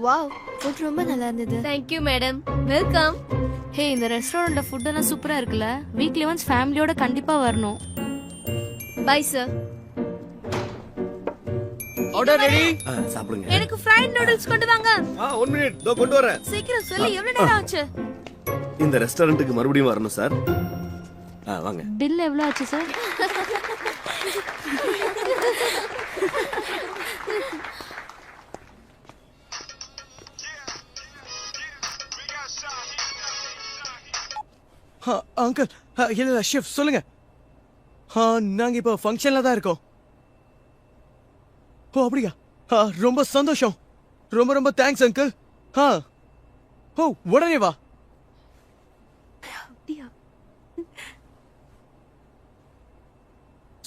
வாவ், ஃபுட் ரொம்ப நல்லா இருந்தது. Thank you madam. வெல்கம். ஹே, இந்த ரெஸ்டாரண்ட்ல ஃபுட் எல்லாம் சூப்பரா இருக்குல்ல. வீக்லி ஒன்ஸ் ஃபேமிலியோட கண்டிப்பா வரணும். Bye sir. Order ready. சாப்பிடுங்க. எனக்கு ஃப்ரைட் நூடுல்ஸ் கொண்டு வாங்க. 1 மினிட் இதோ கொண்டு வரேன். சீக்கிரம் சொல்லி, எவ்வளவு நேரம் ஆச்சு? இந்த ரெஸ்டாரண்ட்டுக்கு மறுபடியும் வரணும் சார். வாங்க. பில் எவ்வளவு ஆச்சு சார்? அங்கிள் இல்ல ஷெஃப் சொல்லுங்க. நாங்க இப்போ ஃபங்க்ஷன்ல தான் இருக்கோம். ஓ அப்படியா? ரொம்ப சந்தோஷம். ரொம்ப ரொம்ப தேங்க்ஸ் அங்கிள். ஓ உடனே வா.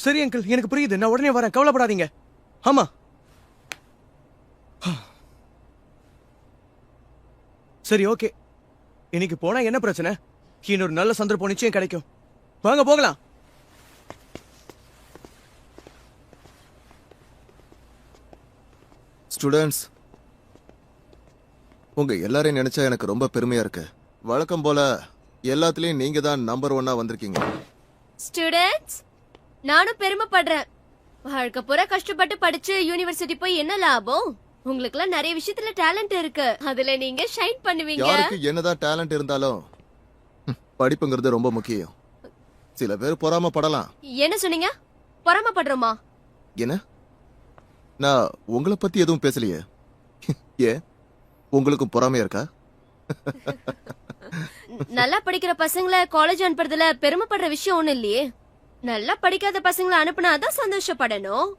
சரி அங்கிள், எனக்கு புரியுது. நான் உடனே வரேன், கவலைப்படாதீங்க. ஆமா சரி ஓகே. இன்னைக்கு போனா என்ன பிரச்சனை? இன்னொரு நல்ல சந்தர்ப்பம் நிச்சயம் கிடைக்கும். வாங்க போகலாம். ஸ்டூடெண்ட்ஸ், உங்க எல்லாரையும் நினைச்சா எனக்கு ரொம்ப பெருமையா இருக்கு. வழக்கம் போல எல்லாத்துலயும் நீங்க தான் நம்பர் 1 வந்திருக்கீங்க. ஸ்டூடெண்ட்ஸ், நானும் பெருமைப்படுறேன். வாழ்க்கை பூரா கஷ்டப்பட்டு படிச்சு யூனிவர்சிட்டி போய் என்ன லாபம்? உங்களுக்குலாம் நிறைய விஷயத்துல டேலண்ட் இருக்கு. அதுல நீங்க ஷைன் பண்ணுவீங்க. யாருக்கு என்னதான் டேலண்ட் இருந்தாலும் படிப்புங்கிறது ரொம்ப முக்கியம். சில பேர் பொறாமப்படலாம். என்ன சொன்னீங்க? பொறாமப்படுறோமா? என்ன? நான் உங்களை பத்தி எதுவும் பேசலையே. ஏன் உங்களுக்கு பொறாமையா இருக்கா? நல்லா படிக்கிற பசங்களை காலேஜ் அனுப்புறதுல பெருமைப்படுற விஷயம் ஒண்ணு இல்லையே. நல்லா படிக்காத பசங்களை அனுப்புனாதான் சந்தோஷப்படணும்.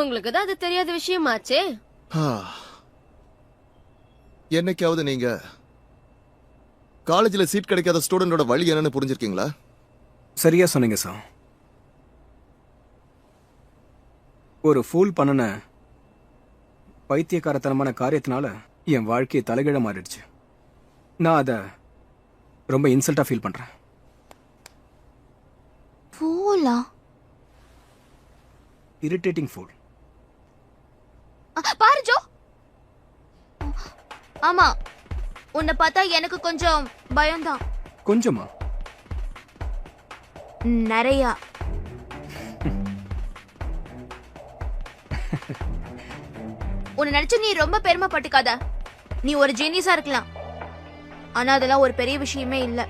உங்களுக்கு தான் அது தெரியாத விஷயமாச்சே. என்னைக்காவது நீங்க காலேஜ்ல சீட் கிடைக்காத ஸ்டூடெண்டோட வழி என்னன்னு புரிஞ்சிருக்கீங்களா? சரியா சொன்னீங்க சார். ஒரு ஃபூல் பண்ணன பைத்தியக்காரத்தனமான காரியத்தினால என் வாழ்க்கையை தலைகீழ மாறிடுச்சு. நான் அத ரொம்ப இன்சல்ட்டா ஃபீல் பண்றேன். ஃபூலா? Irritating fool. பாரு ஜோ. ஆமா, உன்னை பார்த்தா எனக்கு கொஞ்சம் பயம்தான். கொஞ்சமா? நிறையா. உன்னை நினைச்சு நீ ரொம்ப பெருமைப்பட்டுக்காத. நீ ஒரு ஜீனியஸா இருக்கலாம், ஆனா அதெல்லாம் ஒரு பெரிய விஷயமே இல்ல.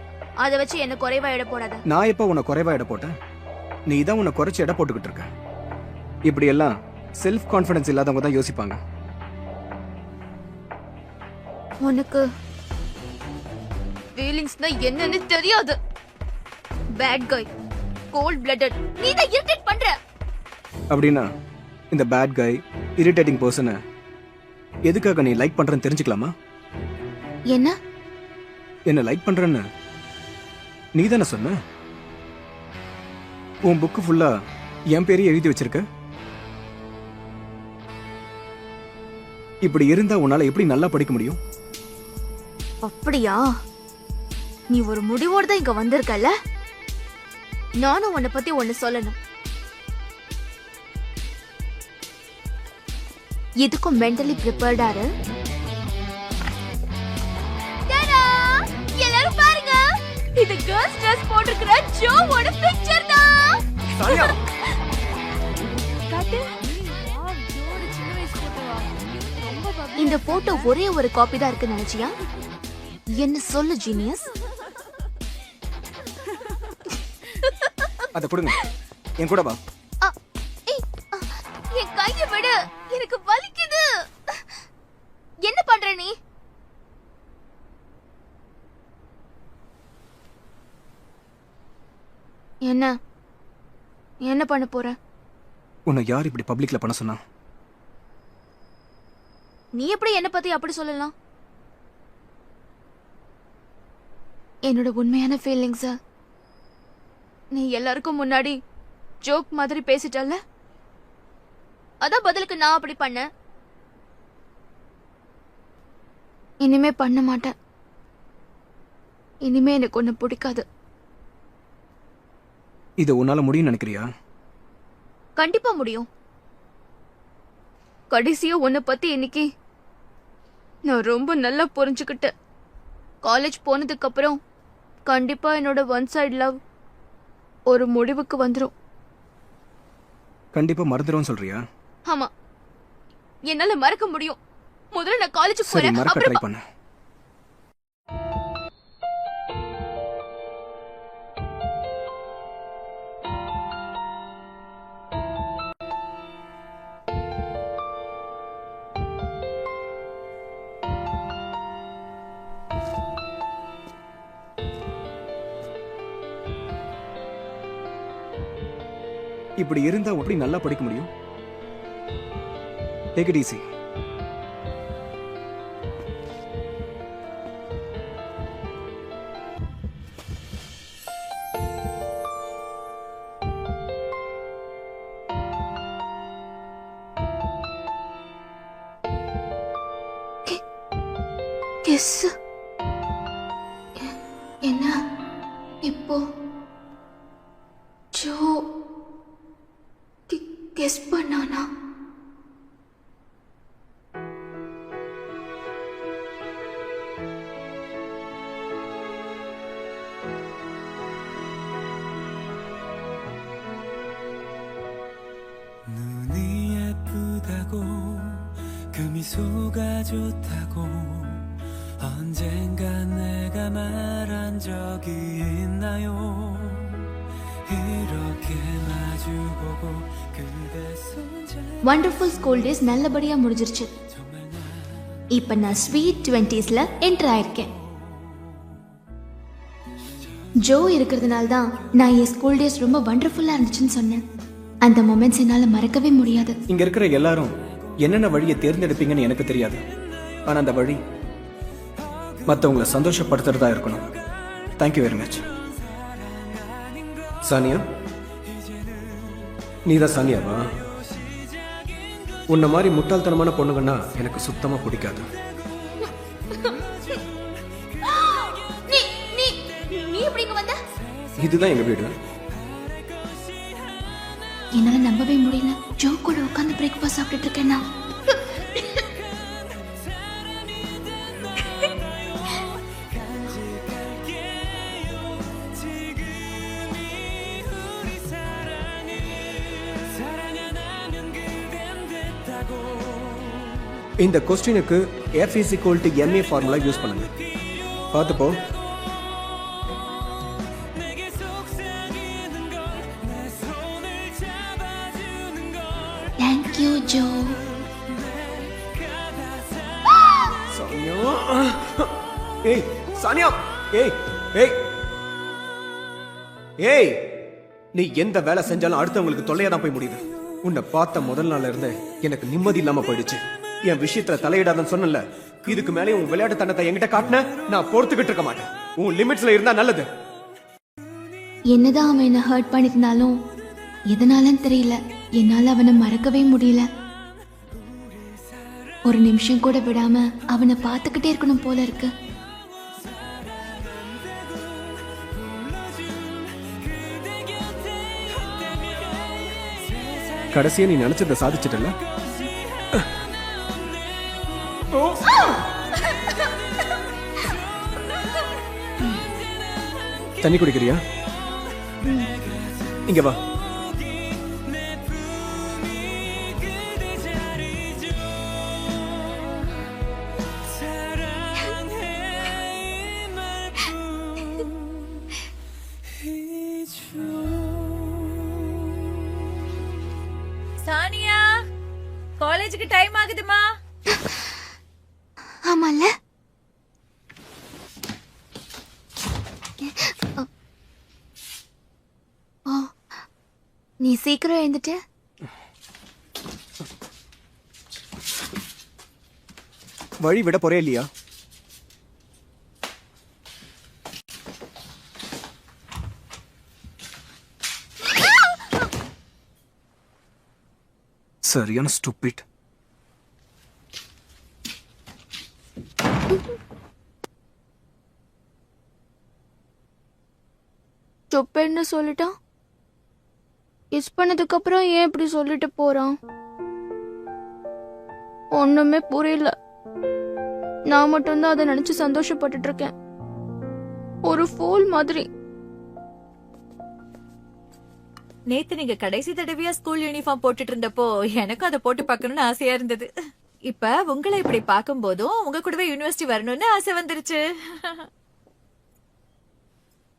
அதை வச்சு என்ன குறைவா எடை போடாத. நான் எப்ப உன்னை குறைவா எடை போட்டேன்? நீ தான் உன்னை குறைச்சு எடை போட்டுக்கிட்டு இருக்க. இப்படி எல்லாம் செல்ஃப் கான்பிடன்ஸ் இல்லாதவங்க தான் யோசிப்பாங்க. உனக்கு ஃபீலிங்ஸ்னா என்னன்னு தெரியாது. Bad guy, cold blooded. நீ தான் இரிட்டேட் பண்ற. அப்படின்னா இந்த பேட் கை, இரிட்டேட்டிங் பர்சனை எதுக்காக நீ லைக் பண்றன்னு தெரிஞ்சுக்கலாமா? என்ன லைக் பண்றன்னு நீ தானே சொன்ன? உன் புக்கு ஃபுல்லா என் பேரையே எழுதி வச்சிருக்க. இப்படி இருந்தா உன்னால எப்படி நல்லா படிக்க முடியும்? அப்படியா? நீ ஒரு முடிவோடு தான் இங்க வந்திருக்கல. நானும் உன்னை பத்தி ஒன்னு சொல்லணும். இதுக்கும் மென்டலி ப்ரிப்பேர்டா இரு. எல்லாரும் பாருங்க, இது கேர்ள்ஸ் ட்ரெஸ் போட்டுக்கிற ஜோவோட பிக்சர் தான். இந்த போட்டோ ஒரே ஒரு காப்பி தான் இருக்கு நினைச்சியா? என்ன சொல்லு ஜீனியஸ். அத கொடுங்க, என் கூட வா. என் கையை விடு, எனக்கு வலிக்குது. என்ன பண்ற நீ? என்ன பண்ண போற? உன்னை யார் இப்படி பப்ளிக்ல பண்ண சொன்னா? நீ எப்படி என்ன பத்தி அப்படி சொல்லலாம்? என்னோட உண்மையான ஃபீலிங்ஸ் நீ எல்லாருக்கும் முன்னாடி ஜோக் மாதிரி பேசிட்டல்ல, அதான் பதிலுக்கு நான் அப்படி பண்ண. இனிமே பண்ண மாட்டேன். இனிமே எனக்கு ஒண்ணு பிடிக்காது. இது உன்னால முடியும் நினைக்கிறியா? கண்டிப்பா முடியும். கடைசியா உன்னை பத்தி இன்னைக்கு நான் ரொம்ப நல்லா புரிஞ்சுக்கிட்டேன். காலேஜ் போனதுக்கு அப்புறம் கண்டிப்பா என்னோட ஒன் சைடு லவ் ஒரு முடிவுக்கு வந்துரும். கண்டிப்பா மறந்துடும் சொல்றியா? ஆமா, என்னால மறக்க முடியும். முதல்ல நான் காலேஜ் சரி, போறேன். மறக்க ட்ரை பண்ணு. இப்படி இருந்தா எப்படி நல்லா படிக்க முடியும்? Take it easy. கெஸ் என்ன இப்போ ஜோ கெஸ் பண்ணானா? 좋다고 그 미소가 좋다고 언젠가 내가 말한 적이 있나요 이렇게 마주보고 그대 손잡 வண்டர்ஃபுல் ஸ்கூல் டேஸ் நல்லபடியா முடிஞ்சிருச்சு. இப்ப நான் ஸ்வீட் 20sல என்டர் ஆயிருக்கேன். ஜோ இருக்கிறதுனால தான் நான் என் ஸ்கூல் டேஸ் ரொம்ப வண்டர்ஃபுல்லா இருந்துச்சுன்னு சொன்னேன். அந்த மொமெண்ட்ஸ் என்னால மறக்கவே முடியாது. இங்க இருக்கிற எல்லாரும் என்னென்ன வழியை தேர்ந்தெடுப்பீங்கன்னு எனக்கு தெரியாது. ஆனா அந்த வழி மற்றவங்களை சந்தோஷப்படுத்துறதா இருக்கணும். Thank you very much. சானியா, நீதான் சானியாவா? உன்ன மாதிரி முட்டாள்தனமான பொண்ணுங்கன்னா எனக்கு சுத்தமா பிடிக்காது. நீ எப்படி இங்க வந்த? இதுதான் எங்க வீடு. என்னால நம்பவே முடியல. ஜோ கூட உட்கார்ந்து பிரேக்ஃபாஸ்ட் சாப்பிட்டுட்டு இருக்கேன் நான். இந்த கொஸ்டினுக்கு F = MA ஃபார்முலா யூஸ் பண்ணுங்க. பார்த்துப்போ. Thank you, Joe. சானியா, ஏய் சானியா, ஏய் ஏய் ஏய், நீ எந்த வேலை செஞ்சாலும் அடுத்தவங்களுக்கு தொல்லையா தான் போய் முடியுது. உன்னை பார்த்த முதல் நாள்ல இருந்து எனக்கு நிம்மதி இல்லாம போயிடுச்சு. என் விஷயத்துல தலையிடாதன்னு சொன்னல, இதுக்கு மேலே உன் விளையாட்டு தனத்தை என்கிட்ட காட்டின நான் பொறுத்துக்கிட்டு இருக்க மாட்டேன். உன் லிமிட்ஸ்ல இருந்தா நல்லது. என்னதான் அவன் என்ன ஹர்ட் பண்ணிருந்தாலும் எதனாலன்னு தெரியல, என்னால அவனை மறக்கவே முடியல. ஒரு நிமிஷம் கூட விடாம அவனை பார்த்துக்கிட்டே இருக்கணும் போல இருக்கு. கடைசியா நீ நினைச்சதை சாதிச்சிட்டல. தண்ணி குடிக்கிறியா? இங்க வா. சானியா, காலேஜுக்கு டைம் ஆகுதுமா. ஆமால. நீ சீக்கிரம் எழுந்துட்ட. வழி விட போறே இல்லையா? சரியான ஸ்டூபிட். ஸ்டூபிட்னு சொல்லிட்டான். கிஸ் பண்ணதுக்கு அப்புறம் ஏன் இப்படி சொல்லிட்டு போறான்? ஒண்ணுமே புரியல. நான் மட்டும்தான் அதை நினைச்சு சந்தோஷப்பட்டுட்டு இருக்கேன். ஒரு ஃபூல் மாதிரி. நேத்து நீங்க கடைசி தடவையா ஸ்கூல் யூனிஃபார்ம் போட்டுட்டு இருந்தப்போ எனக்கும் அதை போட்டு பார்க்கணும்னு ஆசையா இருந்தது. இப்ப உங்களை இப்படி பார்க்கும் போதும் உங்க கூடவே யூனிவர்சிட்டி வரணும்னு ஆசை வந்துருச்சு.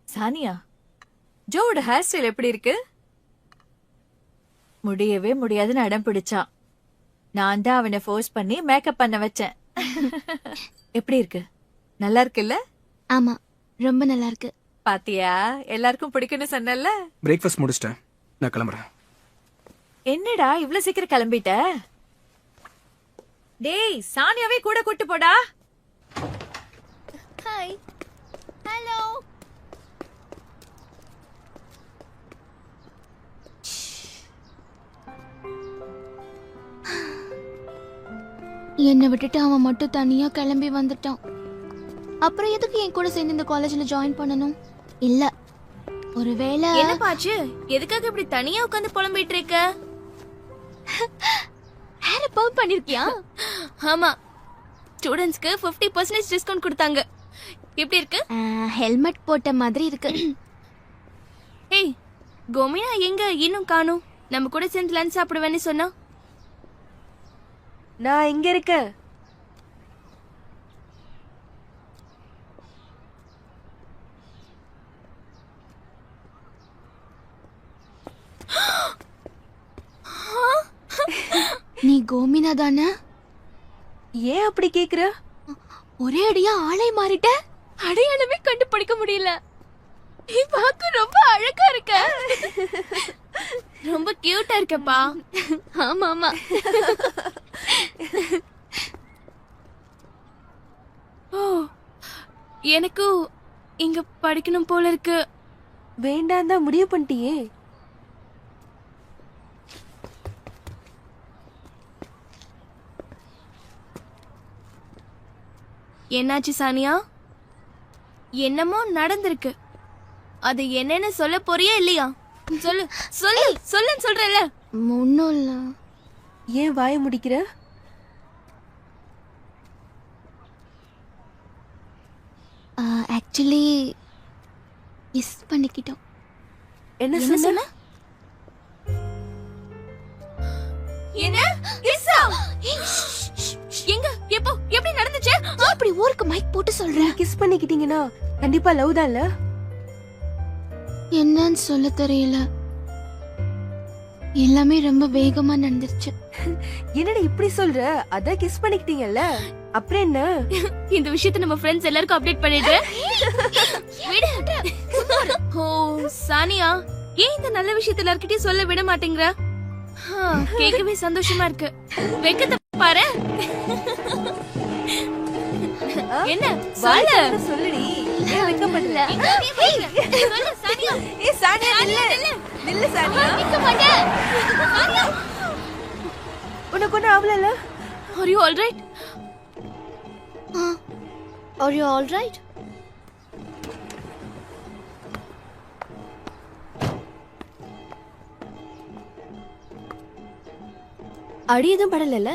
சானியா, ஜோவோட ஹேர் ஸ்டைல் எப்படி இருக்கு? முடியவே முடியாதுன்னு அடம் பிடிச்சான். நான் தான் அவனை ஃபோர்ஸ் பண்ணி மேக்கப் பண்ண வச்சேன். எப்படி இருக்கு? நல்லா இருக்குல்ல? ஆமா, ரொம்ப நல்லா இருக்கு. பாத்தியா, எல்லாருக்கும் பிடிக்கும்னு சொன்னல. பிரேக்ஃபாஸ்ட் முடிச்சிட்டேன், நான் கிளம்புறேன். என்னடா இவ்ளோ சீக்கிரம் கிளம்பிட்ட? டேய், சானியாவே கூட கூட்டு போடா. ஹாய். ஹலோ. என்னை விட்டுட்டு அவன் மட்டும் தனியா கிளம்பி வந்துட்டான். அப்புறம் எதுக்கு என் கூட சேர்ந்து இந்த காலேஜ்ல ஜாயின் பண்ணணும்? இல்ல, ஒருவேளை என்ன பாச்சு? எதுக்காக இப்படி தனியா உட்கார்ந்து புலம்பிட்டு இருக்க? ஹேர் பம்ப் பண்ணிருக்கியா? ஆமா, ஸ்டூடண்ட்ஸ்க்கு 50% டிஸ்கவுண்ட் கொடுத்தாங்க. எப்படி இருக்கு? ஹெல்மெட் போட்ட மாதிரி இருக்கு. ஏய், கோமியா எங்க இன்னும் காணோம்? நம்ம கூட சேர்ந்து லஞ்ச் சாப்பிடுவேன்னு சொன்னா. நான் இங்க இருக்கேன். நீ கோமினா தானே? ஏன் அப்படி கேக்குற? ஒரே அடியா ஆளை மாறிட்ட. அடையாளமே கண்டுபிடிக்க முடியல. நீ பார்க்க ரொம்ப அழகா இருக்க. ரொம்ப கியூட்டா இருக்கப்பா. ஆமா ஆமா. ஓ, எனக்கு இங்க படிக்கணும் போல இருக்கு. வேண்டாம் தான் முடிவு பண்ணிட்டியே. என்னாச்சு சானியா? என்னமோ நடந்திருக்கு. அது என்னன்னு சொல்ல போறியா இல்லையா? சொல்லு சொல்லு சொல்லுன்னு சொல்றல. ஒன்னும் இல்ல. ஏன் வாய முடிக்கிற? ஆக்சுவலி கிஸ் பண்ணிக்கிட்டோம். என்ன சொன்ன? என்ன கிஸ்ஸா? எங்க எப்போ எப்படி நடந்துச்சு? அப்படி ஊருக்கு மைக் போட்டு சொல்றேன். கிஸ் பண்ணிக்கிட்டீங்கன்னா கண்டிப்பா லவ் தான்ல. என்னன்னு சொல்ல தெரியல. எல்லாமே ரொம்ப வேகமா நடந்துருச்சு. என்னடா இப்படி சொல்ற? அதான் கிஸ் பண்ணிக்கிட்டீங்கல்ல, அப்புறம் என்ன? இந்த விஷயத்தை நம்ம ஃப்ரெண்ட்ஸ் எல்லாருக்கும் அப்டேட் பண்ணிடு. ஓ சானியா, ஏன் இந்த நல்ல விஷயத்தை எல்லார்கிட்டயும் சொல்ல விட மாட்டேங்கிற? கேட்கவே சந்தோஷமா இருக்கு. வெக்கத்தை பாரு. என்ன சொல்ல சொல்லுடி. ஏன் வெக்கப்படுற? சொல்லு சானியா. ஏய் சானியா நில்லு. நில்லு சானியா. நிக்க மாட்டேன். சானியா, உனக்கு ஒன்னும் ஆவலல? Are you all right? Are you all right? அடி எதுவும் படலல?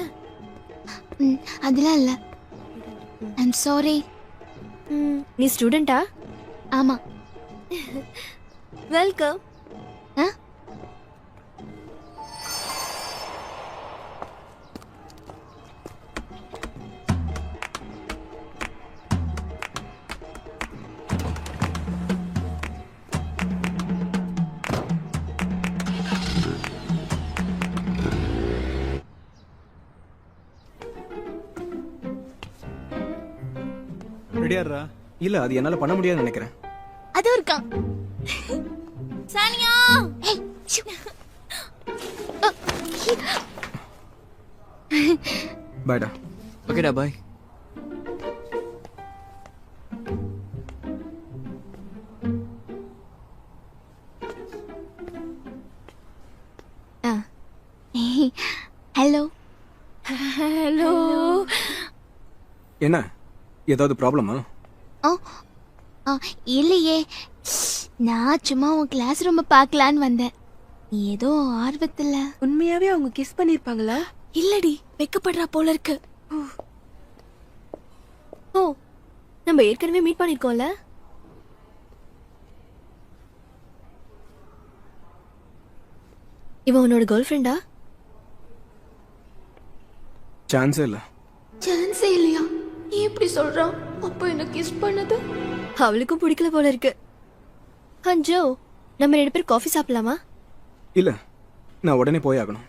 அதெல்லாம் இல்ல. I'm sorry. நீ ஸ்டூடெண்டா? ஆமா. வெல்கம். ரெடியாரா? இல்ல, அது என்னால பண்ண முடியாதுன்னு நினைக்கிறேன். அது இருக்கா? சானியா. பாய்டா. ஓகேடா, பாய். ஹலோ. ஹலோ. என்ன, ஏதாவது ப்ராப்ளமா? இல்லையே, நான் சும்மா உன் கிளாஸ் ரூம் பார்க்கலான்னு வந்தேன். ஏதோ ஆர்வத்துல. உண்மையாவே அவங்க கிஸ் பண்ணிருப்பாங்களா? இல்லடி, வெக்கப்படுறா போல இருக்கு. ஓ, நம்ம ஏற்கனவே மீட் பண்ணிருக்கோம்ல. இவன் உன்னோட கேர்ள் ஃப்ரெண்டா? சான்ஸே இல்ல. சான்ஸே இல்லையா? நீ எப்படி சொல்றான்? அப்போ என்ன கிஸ் பண்ணது அவளுக்கும் பிடிக்கல போல இருக்கு. அஞ்சோ, நம்ம 2 பேரும் காஃபி சாப்பிடலாமா? இல்ல, நான் உடனே போய் ஆகணும்.